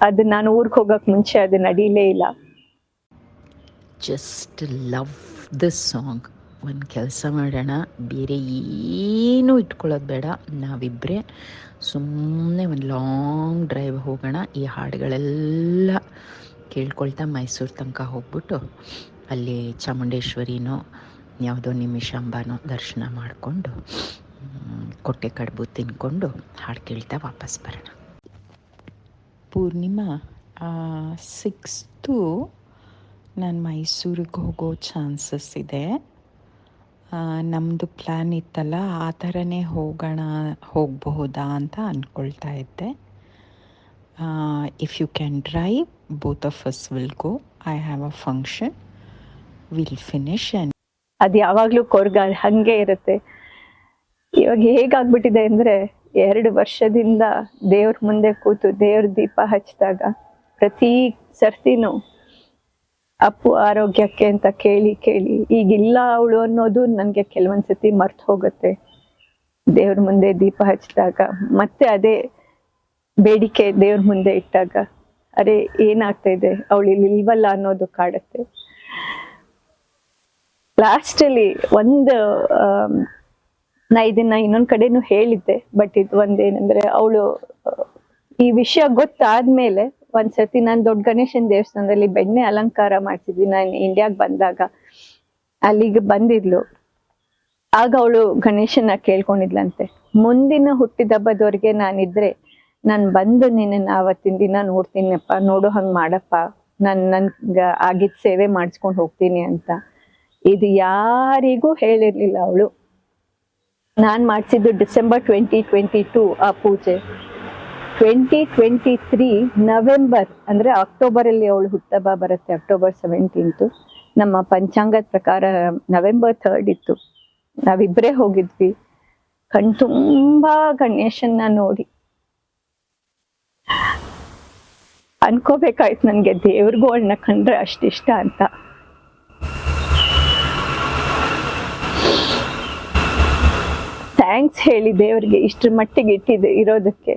ಅದು ನಾನು ಊರಿಗೆ ಹೋಗಕ್ ಮುಂಚೆ ಅದು ನಡೀಲೇ ಇಲ್ಲ. Just love this song. ಒಂದು ಕೆಲಸ ಮಾಡೋಣ, ಬೇರೆ ಏನೂ ಇಟ್ಕೊಳ್ಳೋದು ಬೇಡ, ನಾವಿಬ್ಬರೇ ಸುಮ್ಮನೆ ಒಂದು ಲಾಂಗ್ ಡ್ರೈವ್ ಹೋಗೋಣ. ಈ ಹಾಡುಗಳೆಲ್ಲ ಕೇಳ್ಕೊಳ್ತಾ ಮೈಸೂರು ತನಕ ಹೋಗ್ಬಿಟ್ಟು ಅಲ್ಲಿ ಚಾಮುಂಡೇಶ್ವರಿನೋ ಯಾವುದೋ ನಿಮಿಷಾಂಬನೋ ದರ್ಶನ ಮಾಡಿಕೊಂಡು ಕೊಟ್ಟೆ ಕಡುಬು ತಿನ್ಕೊಂಡು ಹಾಡು ಕೇಳ್ತಾ ವಾಪಸ್ ಬರೋಣ. ಪೂರ್ಣಿಮಾ 6th ನಾನು ಮೈಸೂರಿಗೆ ಹೋಗೋ ಚಾನ್ಸಸ್ ಇದೆ. ನಮ್ಮದು ಪ್ಲ್ಯಾನ್ ಇತ್ತಲ್ಲ, ಆ ಥರನೇ ಹೋಗಬಹುದಾ ಅಂತ ಅಂದ್ಕೊಳ್ತಾ ಇದ್ದೆ. If you can drive, both of us will go. I have a function, will finish and ಅದು ಯಾವಾಗಲೂ ಕೊರ್ಗ ಹಾಗೆ ಇರುತ್ತೆ. ಇವಾಗ ಹೇಗಾಗ್ಬಿಟ್ಟಿದೆ ಅಂದರೆ 2 ವರ್ಷದಿಂದ ದೇವ್ರ ಮುಂದೆ ಕೂತು ದೇವ್ರ ದೀಪ ಹಚ್ಚಿದಾಗ ಪ್ರತಿ ಸರ್ತಿನೂ ಅಪ್ಪು ಆರೋಗ್ಯಕ್ಕೆ ಅಂತ ಕೇಳಿ ಈಗಿಲ್ಲ ಅವಳು ಅನ್ನೋದು ನನಗೆ ಕೆಲವೊಂದ್ಸತಿ ಮರ್ತು ಹೋಗುತ್ತೆ. ದೇವ್ರ ಮುಂದೆ ದೀಪ ಹಚ್ಚಿದಾಗ ಮತ್ತೆ ಅದೇ ಬೇಡಿಕೆ ದೇವ್ರ ಮುಂದೆ ಇಟ್ಟಾಗ ಅರೆ ಏನಾಗ್ತಾ ಇದೆ, ಅವಳು ಇಲ್ಲಿ ಇಲ್ವಲ್ಲ ಅನ್ನೋದು ಕಾಡುತ್ತೆ. ಲಾಸ್ಟಲ್ಲಿ ನಾ ಇದನ್ನ ಇನ್ನೊಂದ್ ಕಡೆನೂ ಹೇಳಿದ್ದೆ, ಬಟ್ ಇದು ಒಂದೇನಂದ್ರೆ ಅವಳು ಈ ವಿಷಯ ಗೊತ್ತಾದ್ಮೇಲೆ ಒಂದ್ಸತಿ ನಾನು ದೊಡ್ಡ ಗಣೇಶನ ದೇವಸ್ಥಾನದಲ್ಲಿ ಬೆಣ್ಣೆ ಅಲಂಕಾರ ಮಾಡ್ತಿದ್ವಿ. ನಾನು ಇಂಡಿಯಾಗ್ ಬಂದಾಗ ಅಲ್ಲಿಗೆ ಬಂದಿದ್ಲು. ಆಗ ಅವಳು ಗಣೇಶನ ಕೇಳ್ಕೊಂಡಿದ್ಲಂತೆ, ಮುಂದಿನ ಹುಟ್ಟಿದಬ್ಬದವರೆಗೆ ನಾನಿದ್ರೆ ನಾನು ಬಂದು ನಿನ್ನ ಆವತ್ತಿನ ದಿನ ನೋಡ್ತೀನಪ್ಪ, ನೋಡೋ ಹಂಗ್ ಮಾಡಪ್ಪ, ನನ್ಗ ಆಗಿದ್ ಸೇವೆ ಮಾಡಿಸ್ಕೊಂಡು ಹೋಗ್ತೀನಿ ಅಂತ. ಇದು ಯಾರಿಗೂ ಹೇಳಿರ್ಲಿಲ್ಲ ಅವಳು. ನಾನ್ ಮಾಡ್ಸಿದ್ದು ಡಿಸೆಂಬರ್ 2022 ಆ ಪೂಜೆ. 2023 ನವೆಂಬರ್ ಅಂದ್ರೆ ಅಕ್ಟೋಬರ್ ಅಲ್ಲಿ ಅವಳು ಹುಟ್ಟಹಬ್ಬ ಬರುತ್ತೆ, October 17th. ನಮ್ಮ ಪಂಚಾಂಗದ ಪ್ರಕಾರ November 3rd ಇತ್ತು. ನಾವಿಬ್ಬರೇ ಹೋಗಿದ್ವಿ. ಕಣ್ತುಂಬಾ ಗಣೇಶನ್ನ ನೋಡಿ ಅನ್ಕೋಬೇಕಾಯ್ತು ನನ್ಗೆ, ದೇವ್ರಿಗೂ ಅವಳನ್ನ ಕಂಡ್ರೆ ಅಷ್ಟಿಷ್ಟ ಅಂತ. ಥ್ಯಾಂಕ್ಸ್ ಹೇಳಿ ದೇವ್ರಿಗೆ ಇಷ್ಟ್ರ ಮಟ್ಟಿಗೆ ಇರೋದಕ್ಕೆ.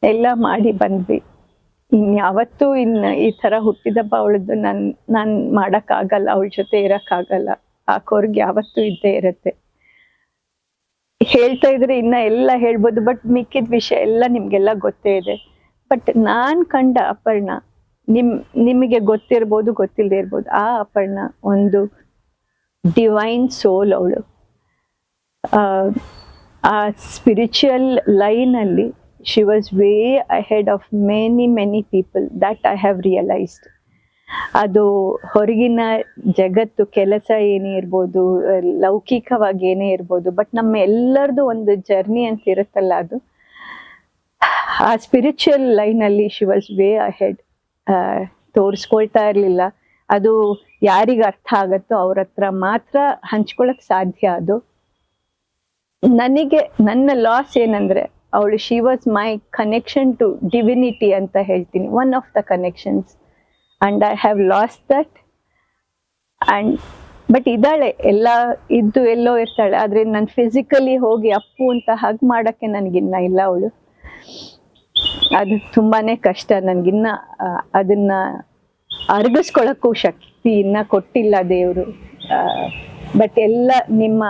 ಎಲ್ಲ ಮಾಡಿ ಬಂದ್ವಿ. ಇನ್ಯಾವತ್ತೂ ಈ ತರ ಹುಟ್ಟಿದಬ್ಬ ಅವಳದ್ದು ನಾನ್ ಮಾಡಕ್ಕಾಗಲ್ಲ, ಅವಳ ಜೊತೆ ಇರಕ್ಕಾಗಲ್ಲ. ಆ ಕೊರ್ಗ್ ಯಾವತ್ತೂ ಇದ್ದೇ ಇರತ್ತೆ. ಹೇಳ್ತಾ ಇದ್ರೆ ಇನ್ನ ಎಲ್ಲ ಹೇಳ್ಬೋದು, ಬಟ್ ಮಿಕ್ಕಿದ ವಿಷಯ ಎಲ್ಲ ನಿಮ್ಗೆಲ್ಲ ಗೊತ್ತೇ ಇದೆ. ಬಟ್ ನಾನ್ ಕಂಡ ಅಪರ್ಣ ನಿಮಗೆ ಗೊತ್ತಿರ್ಬೋದು, ಗೊತ್ತಿಲ್ಲದೆ ಇರ್ಬೋದು. ಆ ಅಪರ್ಣ ಒಂದು ಡಿವೈನ್ ಸೋಲ್. ಅವಳು ಆ ಸ್ಪಿರಿಚುವಲ್ ಲೈನ್ ಅಲ್ಲಿ she was way ahead of many people that I have realized. ಅದು ಹೊರಗಿನ ಜಗತ್ತು ಕೆಲಸ ಏನೇ ಇರ್ಬೋದು, ಲೌಕಿಕವಾಗಿ ಏನೇ ಇರ್ಬೋದು, ಬಟ್ ನಮ್ಮ ಎಲ್ಲರದು ಒಂದು ಜರ್ನಿ ಅಂತ ಇರುತ್ತಲ್ಲ, ಅದು ಆ ಸ್ಪಿರಿಚುವಲ್ ಲೈನ್ ಅಲ್ಲಿ she was way ahead. ತೋರಿಸ್ಕೊಳ್ತಾ ಇರ್ಲಿಲ್ಲ. ಅದು ಯಾರಿಗ ಅರ್ಥ ಆಗತ್ತೋ ಅವ್ರ ಹತ್ರ ಮಾತ್ರ ಹಂಚ್ಕೊಳಕ್ ಸಾಧ್ಯ. ಅದು ನನಗೆ ನನ್ನ ಲಾಸ್ ಏನಂದ್ರೆ ಅವಳು she was my connection to divinity ಅಂತ ಹೇಳ್ತೀನಿ, one of the connections, and I have lost that. And but ಇದ್ದಾಳೆ, ಎಲ್ಲ ಇದ್ದು ಎಲ್ಲೋ ಇರ್ತಾಳೆ, ಆದ್ರೆ ನಾನು ಫಿಸಿಕಲಿ ಹೋಗಿ ಅಪ್ಪು ಅಂತ ಹಗ್ ಮಾಡಕ್ಕೆ ನನ್ಗಿನ್ನ ಇಲ್ಲ ಅವಳು. ಅದು ತುಂಬಾನೇ ಕಷ್ಟ ನನ್ಗಿನ್ನ. ಅದನ್ನ ಅರ್ಗಿಸ್ಕೊಳಕ್ಕೂ ಶಕ್ತಿ ಇನ್ನ ಕೊಟ್ಟಿಲ್ಲ ದೇವ್ರು. ಬಟ್ ಎಲ್ಲ ನಿಮ್ಮ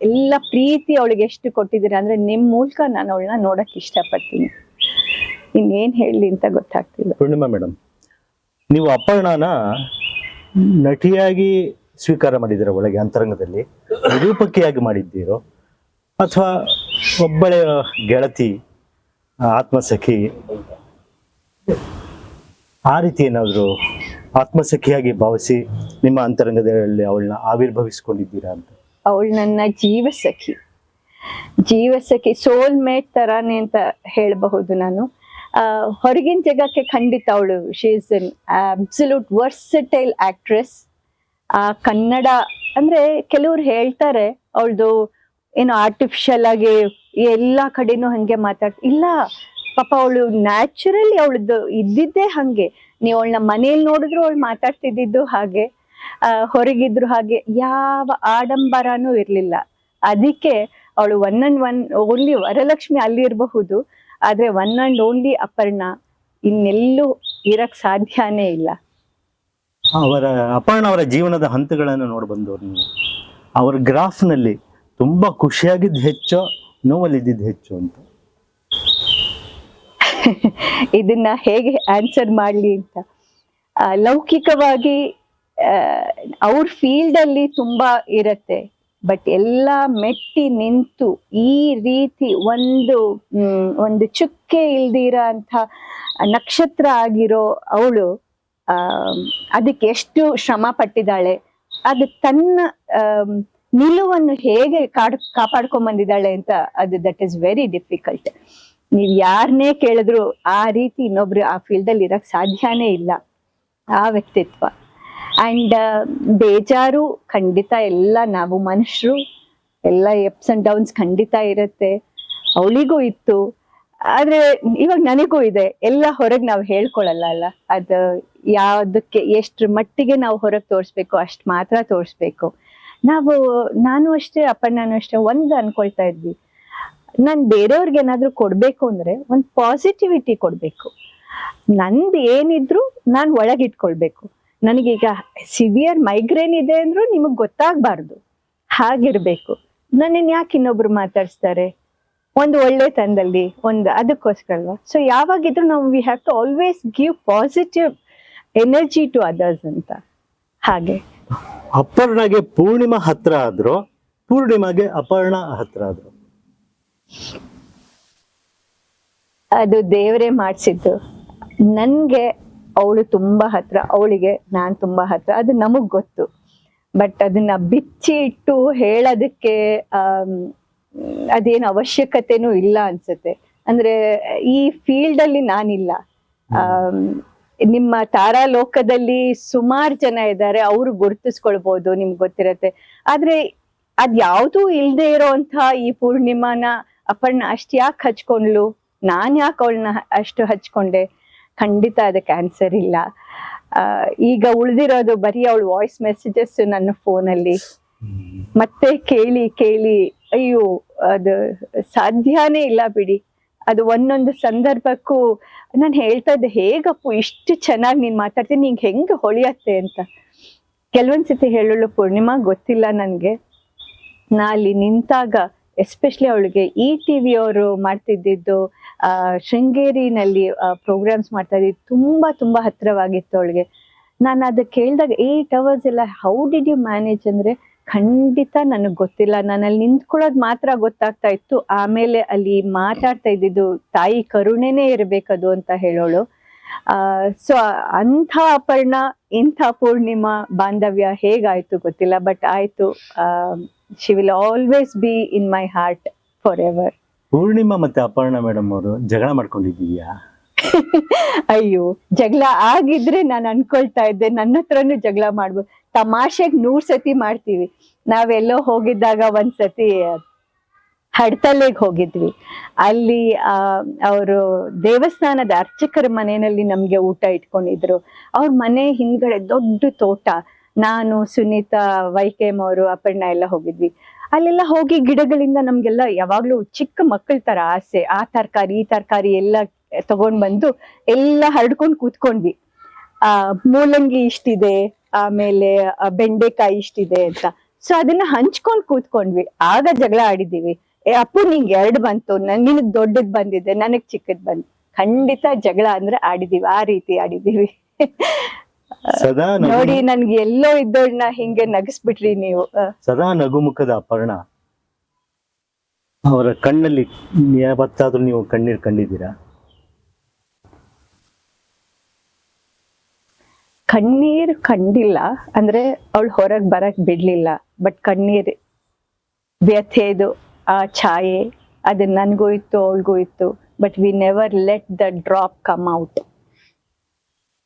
ಎಲ್ಲ ಪ್ರೀತಿ ಅವಳಿಗೆ ಎಷ್ಟು ಕೊಟ್ಟಿದ್ದೀರಾ ಅಂದ್ರೆ ನಿಮ್ ಮೂಲಕ ನಾನು ಅವಳನ್ನ ನೋಡಕ್ ಇಷ್ಟಪಡ್ತೀನಿ. ಇನ್ನೇನ್ ಹೇಳಿ ಅಂತ ಗೊತ್ತಾಗ್ತಿಲ್ಲ. ಪೂರ್ಣಿಮಾ ಮೇಡಮ್, ನೀವು ಅಪರ್ಣನ ನಟಿಯಾಗಿ ಸ್ವೀಕಾರ ಮಾಡಿದ್ದೀರ ಒಳಗೆ ಅಂತರಂಗದಲ್ಲಿ, ನಿರೂಪಕಿಯಾಗಿ ಮಾಡಿದ್ದೀರೋ ಅಥವಾ ಒಬ್ಬಳೆ ಗೆಳತಿ, ಆತ್ಮಸಖಿ, ಆ ರೀತಿ ಏನಾದ್ರು ಆತ್ಮಸಖಿಯಾಗಿ ಭಾವಿಸಿ ನಿಮ್ಮ ಅಂತರಂಗದಲ್ಲಿ ಅವಳನ್ನ ಆವಿರ್ಭವಿಸ್ಕೊಂಡಿದ್ದೀರಾ ಅಂತ? ಅವಳು ನನ್ನ ಜೀವಸಖಿ ಸೋಲ್ಮೇಟ್ ತರಾನೇ ಅಂತ ಹೇಳಬಹುದು ನಾನು. ಹೊರಗಿನ ಜಗಕ್ಕೆ ಖಂಡಿತ ಅವಳು she is an absolute versatile actress. ಆ ಕನ್ನಡ ಅಂದ್ರೆ ಕೆಲವ್ರು ಹೇಳ್ತಾರೆ ಅವಳದು ಏನೋ ಆರ್ಟಿಫಿಷಿಯಲ್ ಆಗಿ ಎಲ್ಲಾ ಕಡೆನೂ ಹಂಗೆ ಇಲ್ಲ ಪಾಪ. ಅವಳು ನ್ಯಾಚುರಲಿ ಅವಳದ್ದು ಇದ್ದಿದ್ದೇ ಹಂಗೆ. ನೀವು ಅವಳನ್ನ ಮನೇಲಿ ನೋಡಿದ್ರು ಅವಳು ಮಾತಾಡ್ತಿದ್ದು ಹಾಗೆ, ಹೊರಗಿದ್ರು ಹಾಗೆ, ಯಾವ ಆಡಂಬರನೂ ಇರ್ಲಿಲ್ಲ. ಅದಕ್ಕೆ ಅವಳು one and one only Varalakshmi ಅಲ್ಲಿ ಇರಬಹುದು, ಆದ್ರೆ ಒನ್ ಅಂಡ್ ಓನ್ಲಿ ಅಪರ್ಣ ಇನ್ನೆಲ್ಲೂ ಇರಕ್ ಸಾಧ್ಯನೇ ಇಲ್ಲ. ಅಪರ್ಣ ಅವರ ಜೀವನದ ಹಂತಗಳನ್ನು ನೋಡಿ ಬಂದವರು ನೀವು. ಅವ್ರ ಗ್ರಾಫ್ನಲ್ಲಿ ತುಂಬಾ ಖುಷಿಯಾಗಿದ್ದು ಹೆಚ್ಚು, ನೋವಲ್ಲಿದ್ದು ಹೆಚ್ಚು ಅಂತ? ಇದನ್ನ ಹೇಗೆ ಆನ್ಸರ್ ಮಾಡ್ಲಿ ಅಂತ, ಲೌಕಿಕವಾಗಿ ಅವ್ರ ಫೀಲ್ಡ್ ಅಲ್ಲಿ ತುಂಬಾ ಇರತ್ತೆ, ಬಟ್ ಎಲ್ಲ ಮೆಟ್ಟಿ ನಿಂತು ಈ ರೀತಿ ಒಂದು ಚುಕ್ಕೆ ಇಲ್ದಿರ ಅಂತ ನಕ್ಷತ್ರ ಆಗಿರೋ ಅವಳು ಅದಕ್ಕೆ ಎಷ್ಟು ಶ್ರಮ ಪಟ್ಟಿದ್ದಾಳೆ, ಅದು ತನ್ನ ನಿಲುವನ್ನು ಹೇಗೆ ಕಾಪಾಡ್ಕೊಂಡ್ ಬಂದಿದ್ದಾಳೆ ಅಂತ, ಅದು ದಟ್ ಇಸ್ ವೆರಿ ಡಿಫಿಕಲ್ಟ್. ನೀವ್ ಯಾರನ್ನೇ ಕೇಳಿದ್ರು ಆ ರೀತಿ ಇನ್ನೊಬ್ರು ಆ ಫೀಲ್ಡ್ ಅಲ್ಲಿ ಇರಕ್ ಸಾಧ್ಯನೇ ಇಲ್ಲ, ಆ ವ್ಯಕ್ತಿತ್ವ. ಅಂಡ್ ಬೇಜಾರು ಖಂಡಿತ, ಎಲ್ಲ ನಾವು ಮನುಷ್ಯರು, ಎಲ್ಲ ಎಪ್ಸ್ ಅಂಡ್ ಡೌನ್ಸ್ ಖಂಡಿತ ಇರುತ್ತೆ, ಅವಳಿಗೂ ಇತ್ತು. ಆದ್ರೆ ಇವಾಗ ನನಗೂ ಇದೆ, ಎಲ್ಲ ಹೊರಗೆ ನಾವು ಹೇಳ್ಕೊಳಲ್ಲ ಅಲ್ಲ, ಅದು ಯಾವ್ದಕ್ಕೆ ಎಷ್ಟ್ರ ಮಟ್ಟಿಗೆ ನಾವು ಹೊರಗೆ ತೋರಿಸ್ಬೇಕು ಅಷ್ಟ್ ಮಾತ್ರ ತೋರಿಸ್ಬೇಕು. ನಾನು ಅಷ್ಟೇ, ಅಪ್ಪಣ್ಣನೂ ಅಷ್ಟೇ ಒಂದು ಅನ್ಕೊಳ್ತಾ ಇದ್ವಿ, ನಾನ್ ಬೇರೆಯವ್ರಿಗೆ ಏನಾದ್ರು ಕೊಡ್ಬೇಕು ಅಂದ್ರೆ ಒಂದ್ ಪಾಸಿಟಿವಿಟಿ ಕೊಡ್ಬೇಕು, ನಂದು ಏನಿದ್ರು ನಾನ್ ಒಳಗಿಟ್ಕೊಳ್ಬೇಕು. ನನಗೀಗ ಸಿವಿಯರ್ ಮೈಗ್ರೇನ್ ಇದೆ ಅಂದ್ರೂ ನಿಮಗ್ ಗೊತ್ತಾಗ್ಬಾರ್ದು, ಹಾಗಿರ್ಬೇಕು. ನನ್ನನ್ ಯಾಕೆ ಇನ್ನೊಬ್ರು ಮಾತಾಡ್ಸ್ತಾರೆ, ಒಂದು ಒಳ್ಳೆ ತಂದಲ್ಲಿ ಅದಕ್ಕೋಸ್ಕರಲ್ವಾ. ಸೊ ಯಾವಾಗಿದ್ರು ನಾವು we have to always give positive energy to others ಅಂತ. ಹಾಗೆ ಅಪರ್ಣಗೆ ಪೂರ್ಣಿಮಾ ಹತ್ರ ಆದ್ರು, ಪೂರ್ಣಿಮಾಗೆ ಅಪರ್ಣ ಹತ್ರ ಆದ್ರು? ಅದು ದೇವರೇ ಮಾಡ್ಸಿದ್ದು. ನನ್ಗೆ ಅವಳು ತುಂಬಾ ಹತ್ರ, ಅವಳಿಗೆ ನಾನ್ ತುಂಬಾ ಹತ್ರ, ಅದು ನಮಗ್ ಗೊತ್ತು. ಬಟ್ ಅದನ್ನ ಬಿಚ್ಚಿ ಇಟ್ಟು ಹೇಳೋದಕ್ಕೆ ಅದೇನು ಅವಶ್ಯಕತೆನೂ ಇಲ್ಲ ಅನ್ಸುತ್ತೆ. ಅಂದ್ರೆ ಈ ಫೀಲ್ಡ್ ಅಲ್ಲಿ ನಾನಿಲ್ಲ. ನಿಮ್ಮ ತಾರಾಲೋಕದಲ್ಲಿ ಸುಮಾರು ಜನ ಇದ್ದಾರೆ, ಅವ್ರು ಗುರುತಿಸ್ಕೊಳ್ಬಹುದು, ನಿಮ್ಗೆ ಗೊತ್ತಿರತ್ತೆ. ಆದ್ರೆ ಅದ್ಯಾವ್ದೂ ಇಲ್ದೇ ಇರೋಂಥ ಈ ಪೂರ್ಣಿಮಾನ ಅಪರ್ಣ ಅಷ್ಟ್ ಯಾಕೆ ಹಚ್ಕೊಂಡ್ಲು, ನಾನ್ ಯಾಕೆ ಅವಳನ್ನ ಅಷ್ಟು ಹಚ್ಕೊಂಡೆ? ಖಂಡಿತ ಅದಕ್ಕೆ ಆನ್ಸರ್ ಇಲ್ಲ. ಈಗ ಉಳ್ದಿರೋದು ಬರೀ ಅವಳ ವಾಯ್ಸ್ ಮೆಸೇಜಸ್ ನನ್ನ ಫೋನಲ್ಲಿ, ಮತ್ತೆ ಕೇಳಿ ಕೇಳಿ ಅಯ್ಯೋ ಅದು ಸಾಧ್ಯನೇ ಇಲ್ಲ ಬಿಡಿ. ಅದು ಒಂದೊಂದು ಸಂದರ್ಭಕ್ಕೂ ನಾನು ಹೇಳ್ತಾ ಇದ್ದೆ, ಹೇಗಪ್ಪು ಇಷ್ಟು ಚೆನ್ನಾಗಿ ನೀನ್ ಮಾತಾಡ್ತೀನಿ, ನಿಂಗೆ ಹೆಂಗ್ ಹೊಳಿಯತ್ತೆ ಅಂತ. ಕೆಲವೊಂದ್ಸತಿ ಹೇಳಲು ಪೂರ್ಣಿಮಾ ಗೊತ್ತಿಲ್ಲ ನನ್ಗೆ, ನಾ ಅಲ್ಲಿ ನಿಂತಾಗ ಎಸ್ಪೆಷಲಿ ಅವಳಿಗೆ ಟಿವಿ ಅವರು ಮಾಡ್ತಿದ್ದಿದ್ದು ಶೃಂಗೇರಿನಲ್ಲಿ ಪ್ರೋಗ್ರಾಮ್ಸ್ ಮಾಡ್ತಾ ಇದ್ದಿದ್ದು ತುಂಬಾ ತುಂಬಾ ಹತ್ರವಾಗಿತ್ತು ಅವಳಿಗೆ. ನಾನು ಅದಕ್ಕೆ ಕೇಳಿದಾಗ 8 hours ಎಲ್ಲ ಹೌ ಡಿಡ್ ಯು ಮ್ಯಾನೇಜ್ ಅಂದ್ರೆ, ಖಂಡಿತ ನನಗ್ ಗೊತ್ತಿಲ್ಲ, ನಾನು ಅಲ್ಲಿ ನಿಂತ್ಕೊಳ್ಳೋದು ಮಾತ್ರ ಗೊತ್ತಾಗ್ತಾ ಇತ್ತು. ಆಮೇಲೆ ಅಲ್ಲಿ ಮಾತಾಡ್ತಾ ಇದ್ದಿದ್ದು ತಾಯಿ ಕರುಣೆನೇ ಇರ್ಬೇಕದು ಅಂತ ಹೇಳೋಳು. ಸೊ ಅಂಥ ಅಪರ್ಣ ಇಂಥ ಪೂರ್ಣಿಮಾ ಬಾಂಧವ್ಯ ಹೇಗಾಯ್ತು ಗೊತ್ತಿಲ್ಲ, ಬಟ್ ಆಯ್ತು. She will always be in my heart forever. Purnima ಮತ್ತೆ ಅಪರ್ಣ ಮೇಡಮ್ ಅವರು ಜಗಳ ಮಾಡ್ಕೊಂಡಿದ್ದೀಯಾ? ಅಯ್ಯೋ, ಜಗಳ ಆಗಿದ್ರೆ ನಾನು ಅನ್ಕೊಳ್ತಾ ಇದ್ದೆ ನನ್ನ ಹತ್ರನು ಜಗಳ ಮಾಡ್ಬೋದು. ತಮಾಷೆಗೆ 100 ಸತಿ ಮಾಡ್ತೀವಿ. ನಾವೆಲ್ಲೋ ಹೋಗಿದ್ದಾಗ ಒಂದ್ಸತಿ ಹಡ್ತಲ್ಲೆಗೆ ಹೋಗಿದ್ವಿ. ಅಲ್ಲಿ ಅವರು ದೇವಸ್ಥಾನದ ಅರ್ಚಕರ ಮನೆಯಲ್ಲಿ ನಮ್ಗೆ ಊಟ ಇಟ್ಕೊಂಡಿದ್ರು. ಅವ್ರ ಮನೆ ಹಿಂದ್ಗಡೆ ದೊಡ್ಡ ತೋಟ. ನಾನು, ಸುನೀತಾ, ವೈಕೇಮ್ ಅವರು, ಅಪರ್ಣ ಎಲ್ಲ ಹೋಗಿದ್ವಿ. ಅಲ್ಲೆಲ್ಲ ಹೋಗಿ ಗಿಡಗಳಿಂದ ನಮ್ಗೆಲ್ಲ ಯಾವಾಗ್ಲೂ ಚಿಕ್ಕ ಮಕ್ಕಳ ತರ ಆಸೆ, ಆ ತರಕಾರಿ ಈ ತರಕಾರಿ ಎಲ್ಲ ತಗೊಂಡ್ ಬಂದು ಎಲ್ಲ ಹರಡ್ಕೊಂಡ್ ಕೂತ್ಕೊಂಡ್ವಿ. ಮೂಲಂಗಿ ಇಷ್ಟಿದೆ, ಆಮೇಲೆ ಬೆಂಡೆಕಾಯಿ ಇಷ್ಟಿದೆ ಅಂತ. ಸೊ ಅದನ್ನ ಹಂಚ್ಕೊಂಡ್ ಕೂತ್ಕೊಂಡ್ವಿ. ಆಗ ಜಗಳ ಆಡಿದೀವಿ. ಅಪ್ಪು ನಿಂಗೆ 2 ಬಂತು, ನಿನಗ್ ದೊಡ್ಡದ್ ಬಂದಿದೆ, ನನಗ್ ಚಿಕ್ಕದ್ ಬಂತು. ಖಂಡಿತ ಜಗಳ ಅಂದ್ರೆ ಆಡಿದೀವಿ, ಆ ರೀತಿ ಆಡಿದೀವಿ. ಸದಾ ನೋಡಿ, ನನ್ಗೆ ಎಲ್ಲೋ ಇದ್ದೋಳ್ನ ಹಿಂಗೆ ನಗಿಸ್ಬಿಟ್ರಿ ನೀವು. ಸದಾ ನಗುಮುಖದ ಅಪರ್ಣ ಅವರ ಕಣ್ಣಲ್ಲಿ ಯಾವತ್ತಾದ್ರೂ ನೀವು ಕಣ್ಣೀರ್ ಕಂಡಿದ್ದೀರಾ? ಕಣ್ಣೀರ್ ಕಂಡಿಲ್ಲ, ಅಂದ್ರೆ ಅವಳು ಹೊರಗ್ ಬರಕ್ ಬಿಡ್ಲಿಲ್ಲ. ಬಟ್ ಕಣ್ಣೀರ್ ವ್ಯಥೆದು ಆ ಛಾಯೆ ಅದು ನನ್ಗೂ ಇತ್ತು, ಅವಳಿಗೂ ಇತ್ತು. But we never let the drop come out.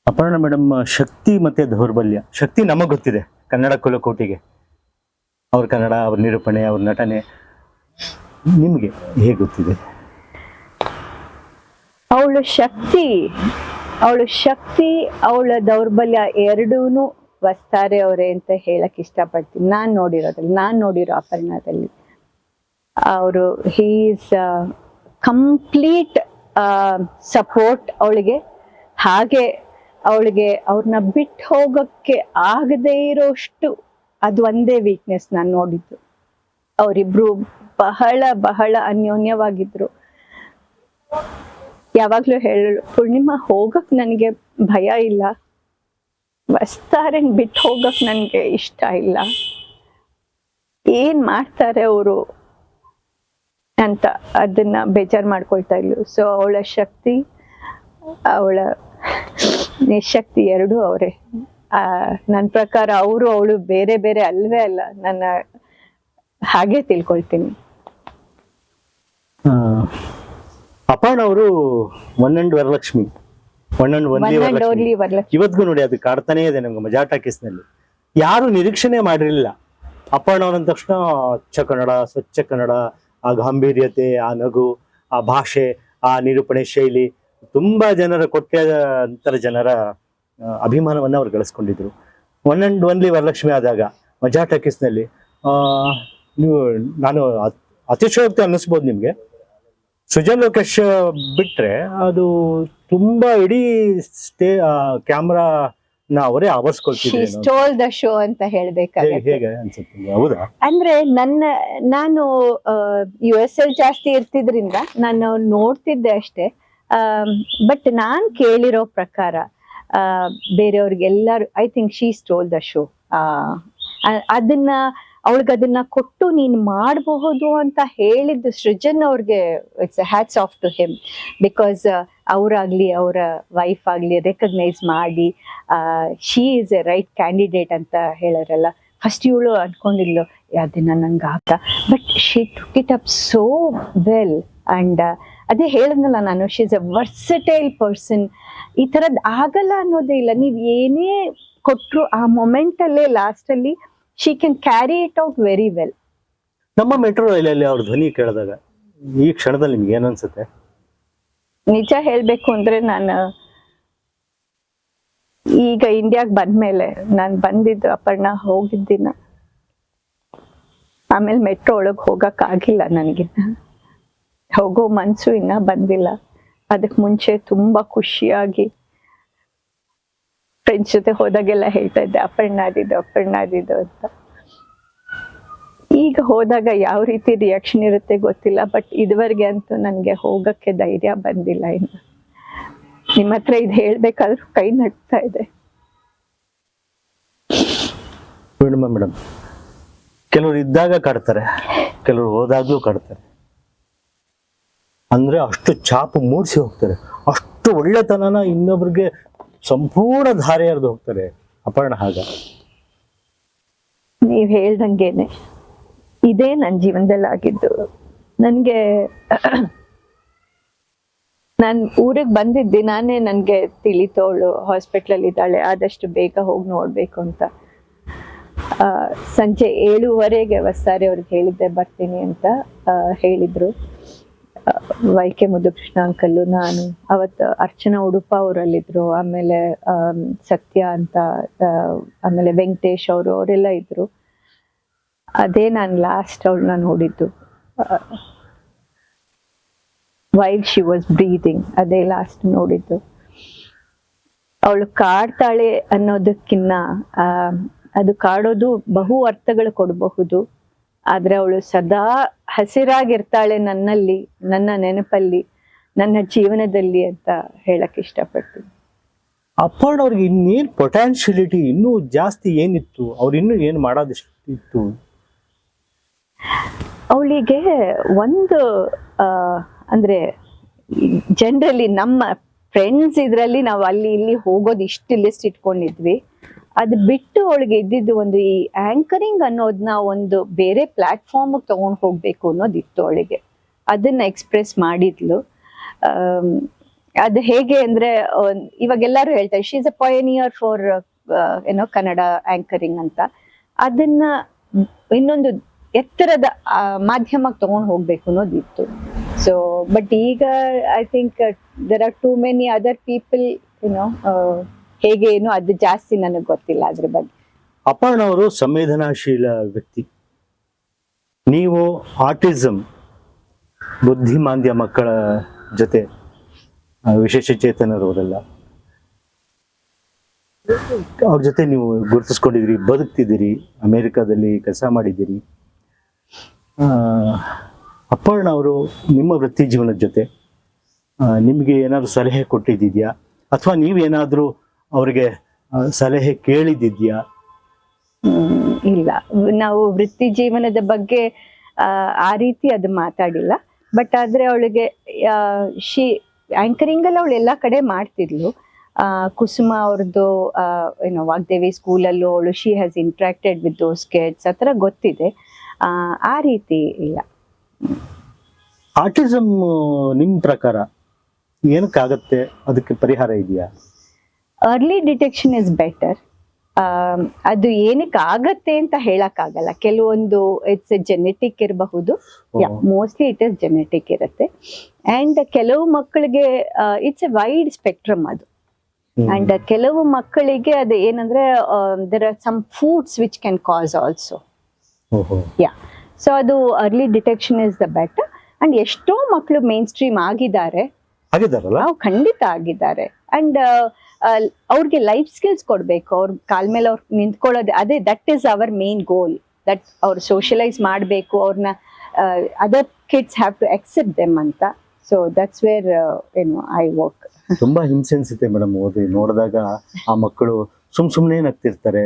Aparna madam, ಶಕ್ತಿ ಮತ್ತೆ ದೌರ್ಬಲ್ಯ. ಶಕ್ತಿ ನಮಗ್ ಗೊತ್ತಿದೆ, ಕನ್ನಡ ಕುಲಕೋಟಿಗೆ ಅವ್ರ ಕನ್ನಡ, ಅವ್ರ ನಿರೂಪಣೆ, ಅವ್ರ ನಟನೆ ನಿಮ್ಗೆ ಹೇಗೆ ಗೊತ್ತಿದೆ? ಅವಳ ಶಕ್ತಿ ಅವಳ ದೌರ್ಬಲ್ಯ ಎರಡೂನು ವಸ್ತಾರೆ ಅವರೇ ಅಂತ ಹೇಳಕ್ ಇಷ್ಟಪಡ್ತೀನಿ. ನಾನ್ ನೋಡಿರೋ ಅಪರ್ಣದಲ್ಲಿ ಅವರು ಹೀಸ್ ಕಂಪ್ಲೀಟ್ ಸಪೋರ್ಟ್ ಅವಳಿಗೆ. ಹಾಗೆ ಅವಳಿಗೆ ಅವ್ರನ್ನ ಬಿಟ್ಟು ಹೋಗಕ್ಕೆ ಆಗದೇ ಇರೋಷ್ಟು ಅದು ಒಂದೇ ವೀಕ್ನೆಸ್ ನಾನು ನೋಡಿದ್ದು. ಅವರಿಬ್ರು ಬಹಳ ಬಹಳ ಅನ್ಯೋನ್ಯವಾಗಿದ್ರು. ಯಾವಾಗ್ಲೂ ಹೇಳಳು, ಪೂರ್ಣಿಮಾ ಹೋಗಕ್ ನನಗೆ ಭಯ ಇಲ್ಲ, ವಸ್ತಾರನ್ ಬಿಟ್ಟು ಹೋಗಕ್ ನನಗೆ ಇಷ್ಟ ಇಲ್ಲ, ಏನ್ ಮಾಡ್ತಾರೆ ಅವರು ಅಂತ ಅದನ್ನ ಬೇಜಾರು ಮಾಡ್ಕೊಳ್ತಾ ಇದ್ಲು. ಸೊ ಅವಳ ಶಕ್ತಿ, ಅವಳ ನಿಶಕ್ತಿ ಎರಡೂ ಅವರೇ. ನನ್ನ ಪ್ರಕಾರ ಅವರು ಅವಳು ಬೇರೆ ಬೇರೆ ಅಲ್ವೇ ಅಲ್ಲ, ನನ್ನ ಹಾಗೆ ತಿಳ್ಕೊಳ್ತೀನಿ. ಅಪರ್ಣ ಅವರು one and Varalakshmi, one and One and only only Varalakshmi. ಇವತ್ತಿಗೂ ನೋಡಿ ಅದು ಕಾಡ್ತಾನೇ ಇದೆ ನಮ್ಗೆ ಮಜಾ ಟಾಕೀಸ್ನಲ್ಲಿ. ಯಾರು ನಿರೀಕ್ಷಣೆ ಮಾಡಿರಲಿಲ್ಲ ಅಪರ್ಣ ಅವ್ರಂದ ತಕ್ಷಣ ಅಚ್ಚ ಕನ್ನಡ, ಸ್ವಚ್ಛ ಕನ್ನಡ, ಆ ಗಾಂಭೀರ್ಯತೆ, ಆ ನಗು, ಆ ಭಾಷೆ, ಆ ನಿರೂಪಣೆ ಶೈಲಿ ತುಂಬಾ ಜನರ ಕೋಟ್ಯಾಂತರ ಜನರ ಅಭಿಮಾನವನ್ನ ಅವ್ರು ಗಳಿಸ್ಕೊಂಡಿದ್ರು. ಒನ್ ಅಂಡ್ ಒನ್ಲಿ ವರಲಕ್ಷ್ಮಿ ಆದಾಗ ಮಜಾ ಟಾಕೀಸ್ನಲ್ಲಿ ನೀವು ನಾನು ಅತಿಶಯೋಕ್ತಿ ಅನ್ನಿಸ್ಬೋದು ನಿಮ್ಗೆ, ಸೃಜನ್ ಲೋಕೇಶ್ ಬಿಟ್ರೆ ಅದು ತುಂಬಾ ಇಡೀ ಕ್ಯಾಮ್ರಾ ಅವರೇ She ಆವರಿಸ್ಕೊಳ್ತಿದ್ರು. stole the show ಅಂತ ಹೇಳ್ಬೇಕಾಗತ್ತೆ. ಹೇಗೆ ಅನ್ಸುತ್ತೆ ನಿಮ್ಗೆ? ಹೌದಾ? ಅಂದ್ರೆ ನಾನು US ಅಲ್ಲಿ ಜಾಸ್ತಿ ಇರ್ತಿದ್ರಿಂದ ನಾನು ನೋಡ್ತಿದ್ದೆ ಅಷ್ಟೇ. ಬಟ್ ನಾನ್ ಕೇಳಿರೋ ಪ್ರಕಾರ ಬೇರೆಯವ್ರಿಗೆಲ್ಲರೂ I think she stole the show. ಅದನ್ನ ಅವಳಿಗದನ್ನ ಕೊಟ್ಟು ನೀನ್ ಮಾಡಬಹುದು ಅಂತ ಹೇಳಿದ್ದು ಸೃಜನ್ ಅವ್ರಿಗೆ it's hats off to him. Because ಅವರಾಗ್ಲಿ ಅವರ ವೈಫ್ ಆಗ್ಲಿ ರೆಕಗ್ನೈಸ್ ಮಾಡಿ she is a right candidate ಅಂತ ಹೇಳೋರಲ್ಲ. ಫಸ್ಟ್ ಇವಳು ಅನ್ಕೊಂಡಿದ್ಲು ಅದನ್ನ ನಂಗೆ ಆಗ, but she took it up so well. And ಅದೇ ಹೇಳಿದ್ನಲ್ಲ ನಾನು, she is a versatile person. ಈ ಥರದ್ದು ಆಗಲ್ಲ ಅನ್ನೋದೇ ಇಲ್ಲ. ನೀವು ಏನೇ ಕೊಟ್ಟರು ಆ ಮೊಮೆಂಟಲ್ಲೇ ಲಾಸ್ಟಲ್ಲಿ she can carry it out very well. ನಮ್ಮ ಮೆಟ್ರೋ ರೈಲಲ್ಲಿ ಅವ್ರ ಧ್ವನಿ ಕೇಳಿದಾಗ ಈ ಕ್ಷಣದಲ್ಲಿ ನಿಮ್ಗೆ ಏನ್ ಅನ್ಸುತ್ತೆ? ನಿಜ ಹೇಳ್ಬೇಕು ಅಂದ್ರೆ, ನಾನು ಈಗ ಇಂಡಿಯಾಗ್ ಬಂದ್ಮೇಲೆ, ನಾನು ಬಂದಿದ್ದು ಅಪರ್ಣ ಹೋಗಿದ್ದಿನ, ಆಮೇಲೆ ಮೆಟ್ರೋ ಒಳಗೆ ಹೋಗಕ್ ಆಗಿಲ್ಲ ನನಗಿನ್ನ, ಹೋಗೋ ಮನ್ಸು ಇನ್ನ ಬಂದಿಲ್ಲ. ಅದಕ್ ಮುಂಚೆ ತುಂಬಾ ಖುಷಿಯಾಗಿ ಫ್ರೆಂಡ್ಸ್ ಜೊತೆ ಹೋದಾಗೆಲ್ಲ ಹೇಳ್ತಾ ಇದ್ದೆ ಅಪರ್ಣ ಆದಿದ್ದು ಅಂತ. ಈಗ ಹೋದಾಗ ಯಾವ ರೀತಿ ರಿಯಾಕ್ಷನ್ ಇರುತ್ತೆ ಗೊತ್ತಿಲ್ಲ, ಬಟ್ ಇದುವರೆಗೆ ಅಂತೂ ನನಗೆ ಹೋಗಕ್ಕೆ ಧೈರ್ಯ ಬಂದಿಲ್ಲ. ಇನ್ನು ನಿಮ್ಮ ಹತ್ರ ಇದು ಹೇಳ್ಬೇಕಾದ್ರೂ ಕೈ ನಡ್ತಾ ಇದೆ. ಪೂರ್ಣಿಮಾ ಮೇಡಮ್, ಕೆಲವರು ಇದ್ದಾಗ ಕಾಡ್ತಾರೆ, ಕೆಲವರು ಹೋದಾಗ್ಲೂ ಕಾಡ್ತಾರೆ. ಅಂದ್ರೆ ಅಷ್ಟು ಛಾಪು ಮೂಡಿಸಿ ಹೋಗ್ತಾರೆ, ಅಷ್ಟು ಒಳ್ಳೆತನನ ಇನ್ನೊಬ್ರಿಗೆ ಸಂಪೂರ್ಣ ಧಾರೆ ಎರೆದು ಹೋಗ್ತಾರೆ ಅಪರ್ಣ. ಹಾಗ ನೀವ್ ಹೇಳ್ದಂಗೆನೆ ಇದೇ ನನ್ನ ಜೀವನದಲ್ಲಿ ಆಗಿದ್ದು. ನನ್ಗೆ ನಾನ್ ಊರಿಗೆ ಬಂದಿದ್ದೆ ನಾನೇ, ನನ್ಗೆ ತಿಳಿತೋಳು ಹಾಸ್ಪಿಟ್ಲಲ್ಲಿ ಇದ್ದಾಳೆ, ಆದಷ್ಟು ಬೇಗ ಹೋಗಿ ನೋಡ್ಬೇಕು ಅಂತ. ಸಂಜೆ 7:15 ವಸ್ತಾರೆ ಅವ್ರಿಗೆ ಹೇಳಿದ್ದೆ ಬರ್ತೀನಿ ಅಂತ ಹೇಳಿದ್ರು. ವೈಕೆ ಮುದ್ದುಕೃಷ್ಣ ಅಂಕಲ್ಲು, ನಾನು, ಅವತ್ತು ಅರ್ಚನಾ ಉಡುಪ ಅವರಲ್ಲಿದ್ರು, ಆಮೇಲೆ ಸತ್ಯ ಅಂತ, ಆಮೇಲೆ ವೆಂಕಟೇಶ್ ಅವರೆಲ್ಲ ಇದ್ರು. ಅದೇ ನಾನು ಲಾಸ್ಟ್ ಅವಳನ್ನ ನೋಡಿದ್ದು, ವೈಲ್ ಶಿ ವಾಸ್ ಬ್ರೀದಿಂಗ್, ಅದೇ ಲಾಸ್ಟ್ ನೋಡಿದ್ದು. ಅವಳು ಕಾಡ್ತಾಳೆ ಅನ್ನೋದಕ್ಕಿನ್ನ ಅದು ಕಾಡೋದು ಬಹು ಅರ್ಥಗಳು ಕೊಡಬಹುದು, ಆದ್ರೆ ಅವಳು ಸದಾ ಹಸಿರಾಗಿರ್ತಾಳೆ ನನ್ನಲ್ಲಿ, ನನ್ನ ನೆನಪಲ್ಲಿ, ನನ್ನ ಜೀವನದಲ್ಲಿ ಅಂತ ಹೇಳಕ್ ಇಷ್ಟಪಡ್ತೀನಿ. ಅಪರ್ಣ ಅವ್ರಿಗೆ ಇನ್ನೇನ್ ಪೊಟ್ಯಾನ್ಶಿಯಲಿಟಿ ಇನ್ನೂ ಜಾಸ್ತಿ ಏನಿತ್ತು, ಅವ್ರು ಇನ್ನೂ ಏನ್ ಮಾಡೋದಿಷ್ಟು? ಅವಳಿಗೆ ಒಂದು ಅಂದ್ರೆ ಜನರಲಿ ನಮ್ಮ ಫ್ರೆಂಡ್ಸ್ ಇದ್ರಲ್ಲಿ ನಾವು ಅಲ್ಲಿ ಇಲ್ಲಿ ಹೋಗೋದು ಇಷ್ಟು ಲಿಸ್ಟ್ ಇಟ್ಕೊಂಡಿದ್ವಿ. ಅದು ಬಿಟ್ಟು ಅವಳಿಗೆ ಇದ್ದಿದ್ದು ಒಂದು ಈ ಆಂಕರಿಂಗ್ ಅನ್ನೋದನ್ನ ಒಂದು ಬೇರೆ ಪ್ಲಾಟ್ಫಾರ್ಮ್ ತಗೊಂಡು ಹೋಗ್ಬೇಕು ಅನ್ನೋದಿತ್ತು ಅವಳಿಗೆ. ಅದನ್ನ ಎಕ್ಸ್ಪ್ರೆಸ್ ಮಾಡಿದ್ಲು. ಅದು ಹೇಗೆ ಅಂದ್ರೆ, ಇವಾಗ ಎಲ್ಲರೂ ಹೇಳ್ತಾರೆ she is a pioneer for Kannada anchoring ಅಂತ. ಅದನ್ನ ಇನ್ನೊಂದು ಎತ್ತರದ ಮಾಧ್ಯಮಕ್ಕೆ ತಗೊಂಡು ಹೋಗ್ಬೇಕು ಅನ್ನೋದಿತ್ತು. ಸೊ ಬಟ್ ಈಗ I think there are too many other people ಹೇಗೆ ಏನು ಅದು ಜಾಸ್ತಿ ನನಗೆ ಗೊತ್ತಿಲ್ಲ ಅದ್ರ ಬಗ್ಗೆ. ಅಪರ್ಣ ಅವರು ಸಂವೇದನಾಶೀಲ ವ್ಯಕ್ತಿ. ನೀವು ಆಟಿಸಮ್, ಬುದ್ಧಿಮಾಂದ್ಯ ಮಕ್ಕಳ ಜೊತೆ, ವಿಶೇಷ ಚೇತನರವರೆಲ್ಲ ಅವ್ರ ಜೊತೆ ನೀವು ಗುರುತಿಸ್ಕೊಂಡಿದ್ದೀರಿ, ಬದುಕ್ತಿದ್ದೀರಿ, ಅಮೇರಿಕಾದಲ್ಲಿ ಕೆಲಸ ಮಾಡಿದ್ದೀರಿ. ಅಪರ್ಣ ಅವರು ನಿಮ್ಮ ವೃತ್ತಿ ಜೀವನದ ಜೊತೆ ನಿಮಗೆ ಏನಾದರೂ ಸಲಹೆ ಕೊಟ್ಟಿದ್ದಿದ್ಯಾ, ಅಥವಾ ನೀವೇನಾದರೂ ಅವ್ರಿಗೆ ಸಲಹೆ ಕೇಳಿದ್ದಿದ್ಯಾ? ಇಲ್ಲ, ನಾವು ವೃತ್ತಿ ಜೀವನದ ಬಗ್ಗೆ ಆ ರೀತಿ ಅದು ಮಾತಾಡಿಲ್ಲ. ಬಟ್ ಆದ್ರೆ ಅವಳಿಗೆ ಆಂಕರಿಂಗ್ ಅಲ್ಲಿ ಅವಳು ಎಲ್ಲಾ ಕಡೆ ಮಾಡ್ತಿದ್ಲು. ಕುಸುಮ ಅವ್ರದ್ದು ಏನೋ ವಾಗ್ದೇವಿ ಸ್ಕೂಲಲ್ಲೂ ಅವಳು she has ಇಂಟ್ರಾಕ್ಟೆಡ್ with those kids, ಆ ಥರ ಗೊತ್ತಿದೆ. ಆ ರೀತಿ ಇಲ್ಲ. ಆಟಿಸಮ್ ನಿಮ್ಮ ಪ್ರಕಾರ ಏನಕ್ಕಾಗತ್ತೆ, ಅದಕ್ಕೆ ಪರಿಹಾರ ಇದೆಯಾ? Early detection is better. ಅದು ಏನಕ್ಕೆ ಆಗತ್ತೆ ಅಂತ ಹೇಳಕ್ಕಾಗಲ್ಲ. ಕೆಲವೊಂದು ಇಟ್ಸ್ ಜೆನೆಟಿಕ್ ಇರಬಹುದು, ಮೋಸ್ಟ್ಲಿ ಇಟ್ ಇಸ್ ಜೆನೆಟಿಕ್ ಇರುತ್ತೆ. ಅಂಡ್ ಕೆಲವು ಮಕ್ಕಳಿಗೆ ಇಟ್ಸ್ ಎ ವೈಡ್ ಸ್ಪೆಕ್ಟ್ರಮ್ ಅದು. ಅಂಡ್ ಕೆಲವು ಮಕ್ಕಳಿಗೆ ಅದು ಏನಂದ್ರೆ there are some foods which can cause also. So ಅದು early detection is the better. And ಎಷ್ಟೋ ಮಕ್ಕಳು ಮೇನ್ ಸ್ಟ್ರೀಮ್ ಆಗಿದ್ದಾರೆ, ಖಂಡಿತ ಆಗಿದ್ದಾರೆ. ಅಂಡ್ ಅವ್ರಿಗೆ ಲೈಫ್ ಸ್ಕಿಲ್ಸ್ ಕೊಡ್ಬೇಕು, ಅವ್ರ ಕಾಲ್ ಮೇಲೆ ಅವ್ರು ನಿಂತ್ಕೊಳ್ಳೋದು, ಅದೇ that is our main goal. That ಅವ್ರು ಸೋಷಿಯಲೈಸ್ ಮಾಡಬೇಕು, ಅವ್ರನ್ನ other kids have to accept them ಅಂತ. So that's where I work. ತುಂಬಾ ಹಿಂಸೆ ಅನ್ಸುತ್ತೆ ಮೇಡಮ್ ಓದಿ ನೋಡಿದಾಗ. ಆ ಮಕ್ಕಳು ಸುಮ್ನೆ ನಗ್ತಿರ್ತಾರೆ,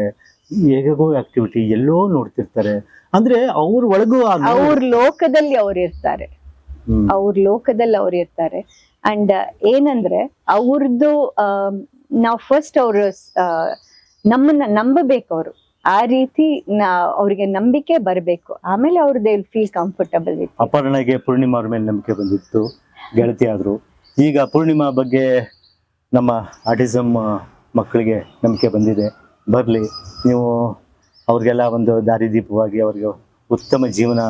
ಹೇಗೋ ಆಕ್ಟಿವಿಟಿ ಎಲ್ಲೋ ನೋಡ್ತಿರ್ತಾರೆ. ಅಂದ್ರೆ ಅವ್ರ ಒಳಗೂ ಅವ್ರ ಲೋಕದಲ್ಲಿ ಅವ್ರು ಇರ್ತಾರೆ, ಅವ್ರ ಲೋಕದಲ್ಲಿ ಅವ್ರು ಇರ್ತಾರೆ. ಅಂಡ್ ಏನಂದ್ರೆ ಅವ್ರದ್ದು ನಾವು ಫಸ್ಟ್ ಅವರು ನಮ್ಮನ್ನ ನಂಬಬೇಕು. ಅವರು ಆ ರೀತಿ ಅವ್ರಿಗೆ ನಂಬಿಕೆ ಬರಬೇಕು, ಆಮೇಲೆ ಅವ್ರು they will feel comfortable with. ಅಪರ್ಣಗೆ ಪೂರ್ಣಿಮಾ ಅವ್ರ ಮೇಲೆ ನಂಬಿಕೆ ಬಂದಿತ್ತು, ಗೆಳತಿ ಆದ್ರು. ಈಗ ಪೂರ್ಣಿಮಾ ಬಗ್ಗೆ ನಮ್ಮ ಆಟಿಸಮ್ ಮಕ್ಕಳಿಗೆ ನಂಬಿಕೆ ಬಂದಿದೆ. ಬರಲಿ, ನೀವು ಅವ್ರಿಗೆಲ್ಲ ಒಂದು ದಾರಿದೀಪವಾಗಿ ಅವ್ರಿಗೆ ಉತ್ತಮ ಜೀವನ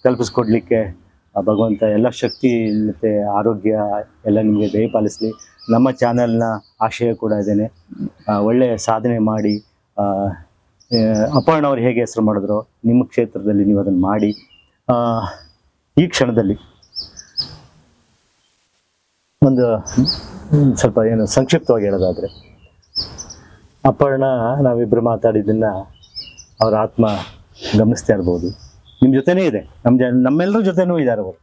ಕಲ್ಪಿಸ್ಕೊಡ್ಲಿಕ್ಕೆ ಭಗವಂತ ಎಲ್ಲ ಶಕ್ತಿ ಮತ್ತು ಆರೋಗ್ಯ ಎಲ್ಲ ನಿಮಗೆ ದಯಪಾಲಿಸಲಿ. ನಮ್ಮ ಚಾನಲ್ನ ಆಶಯ ಕೂಡ ಇದ್ದೇನೆ, ಒಳ್ಳೆಯ ಸಾಧನೆ ಮಾಡಿ ಅಪರ್ಣ ಅವ್ರು ಹೇಗೆ ಹೆಸರು ಮಾಡಿದ್ರು ನಿಮ್ಮ ಕ್ಷೇತ್ರದಲ್ಲಿ ನೀವು ಅದನ್ನು ಮಾಡಿ. ಈ ಕ್ಷಣದಲ್ಲಿ ಒಂದು ಸ್ವಲ್ಪ ಏನು ಸಂಕ್ಷಿಪ್ತವಾಗಿ ಹೇಳೋದಾದರೆ, ಅಪರ್ಣ ನಾವಿಬ್ಬರು ಮಾತಾಡಿದ್ದನ್ನು ಅವ್ರ ಆತ್ಮ ಗಮನಿಸ್ತಾ ಇರ್ಬೋದು, ನಿಮ್ಮ ಜೊತೆನೇ ಇದೆ, ನಮ್ಮೆಲ್ಲರ ಜೊತೆನೂ ಇದ್ದಾರೆ ಅವರು.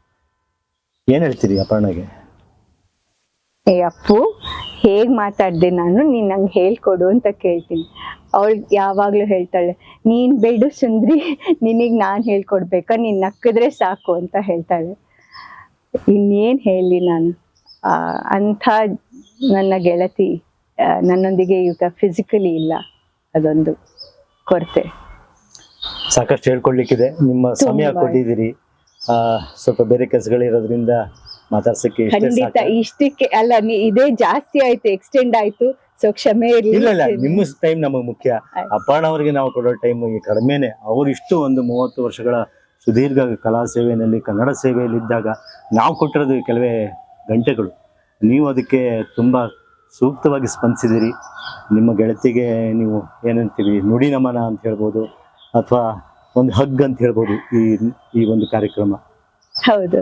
ಏನು ಹೇಳ್ತೀರಿ ಅಪರ್ಣಗೆ? ಏ ಅಪ್ಪು, ಹೇಗ್ ಮಾತಾಡ್ದೆ ನಾನು, ನೀನ್ ನಂಗೆ ಹೇಳ್ಕೊಡು ಅಂತ ಕೇಳ್ತೀನಿ. ಅವಳು ಯಾವಾಗ್ಲೂ ಹೇಳ್ತಾಳೆ, ನೀನ್ ಬೇಡು ಸುಂದ್ರಿ, ನಿನಗ್ ನಾನ್ ಹೇಳ್ಕೊಡ್ಬೇಕಾ, ನೀನ್ ನಕ್ಕಿದ್ರೆ ಸಾಕು ಅಂತ ಹೇಳ್ತಾಳೆ. ಇನ್ನೇನ್ ಹೇಳಿ ನಾನು. ಅಂಥ ನನ್ನ ಗೆಳತಿ ನನ್ನೊಂದಿಗೆ ಈಗ ಫಿಸಿಕಲಿ ಇಲ್ಲ, ಅದೊಂದು ಕೊರತೆ. ಸಾಕಷ್ಟು ಹೇಳ್ಕೊಡ್ಲಿಕ್ಕಿದೆ, ನಿಮ್ಮ ಸಮಯ ಕೊಟ್ಟಿದ್ದೀರಿ. ಸ್ವಲ್ಪ ಬೇರೆ ಕೆಲಸಗಳಿರೋದ್ರಿಂದ ಮಾತಾಡ್ಸಕ್ಕೆ ಖಂಡಿತ ಇಷ್ಟಕ್ಕೆ ಅಲ್ಲ, ಇದೇ ಜಾಸ್ತಿ ಆಯ್ತು, ಎಕ್ಸ್ಟೆಂಡ್ ಆಯ್ತು. ಸೊ ಕ್ಷಮೆ ಇರಲಿ. ಇಲ್ಲ, ನಿಮ್ಮ ಟೈಮ್ ನಮಗೆ ಮುಖ್ಯ. ಅಪರ್ಣ ಅವರಿಗೆ ನಾವು ಕೊಡೋ ಟೈಮ್ ಕಡಿಮೆನೆ. ಅವರು ಇಷ್ಟು ಒಂದು 30 ವರ್ಷಗಳ ಸುದೀರ್ಘ ಕಲಾ ಸೇವೆಯಲ್ಲಿ, ಕನ್ನಡ ಸೇವೆಯಲ್ಲಿ ಇದ್ದಾಗ ನಾವು ಕೊಟ್ಟಿರೋದು ಕೆಲವೇ ಗಂಟೆಗಳು. ನೀವು ಅದಕ್ಕೆ ತುಂಬ ಸೂಕ್ತವಾಗಿ ಸ್ಪಂದಿಸಿದಿರಿ. ನಿಮ್ಮ ಗೆಳತಿಗೆ ನೀವು ಏನಂತೀವಿ, ನುಡಿ ನಮನ ಅಂತ ಹೇಳ್ಬೋದು, ಅಥವಾ ಒಂದು ಹಗ್ ಅಂತ ಹೇಳ್ಬೋದು ಈ ಒಂದು ಕಾರ್ಯಕ್ರಮ. ಹೌದು,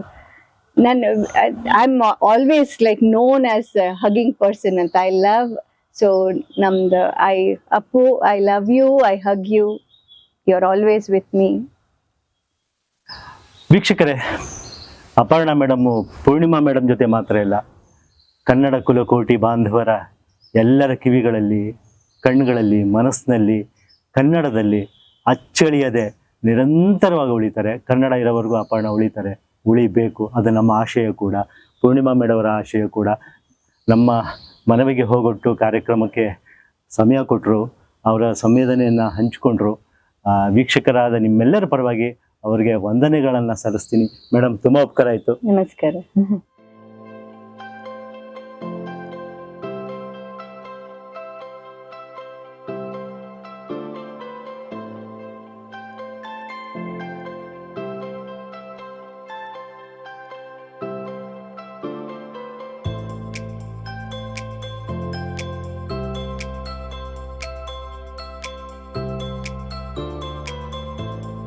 ನಾನು I am always like known as hugging person ಅಂತ. ಐ ಲವ್, ಸೊ ನಮ್ದು Appu, I love you, I hug you, you are always with me. ವೀಕ್ಷಕರೇ, ಅಪರ್ಣ ಮೇಡಮ್ಮು ಪೂರ್ಣಿಮಾ ಮೇಡಮ್ ಜೊತೆ ಮಾತ್ರ ಇಲ್ಲ, ಕನ್ನಡ ಕುಲಕೋಟಿ ಬಾಂಧವರ ಎಲ್ಲರ ಕಿವಿಗಳಲ್ಲಿ, ಕಣ್ಣುಗಳಲ್ಲಿ, ಮನಸ್ಸಿನಲ್ಲಿ, ಕನ್ನಡದಲ್ಲಿ ಅಚ್ಚಳಿಯದೆ ನಿರಂತರವಾಗಿ ಉಳಿತಾರೆ. ಕನ್ನಡ ಇರೋವರೆಗೂ ಅಪರ್ಣ ಉಳಿತಾರೆ, ಉಳಿಬೇಕು. ಅದು ನಮ್ಮ ಆಶಯ ಕೂಡ, ಪೂರ್ಣಿಮಾ ಮೇಡವರ ಆಶಯ ಕೂಡ. ನಮ್ಮ ಮನವಿಗೆ ಹೋಗೊಟ್ಟು ಕಾರ್ಯಕ್ರಮಕ್ಕೆ ಸಮಯ ಕೊಟ್ಟರು, ಅವರ ಸಂವೇದನೆಯನ್ನು ಹಂಚಿಕೊಂಡ್ರು. ವೀಕ್ಷಕರಾದ ನಿಮ್ಮೆಲ್ಲರ ಪರವಾಗಿ ಅವರಿಗೆ ವಂದನೆಗಳನ್ನು ಸಲ್ಲಿಸ್ತೀನಿ. ಮೇಡಮ್, ತುಂಬ ಉಪಕಾರ ಆಯಿತು. ನಮಸ್ಕಾರ.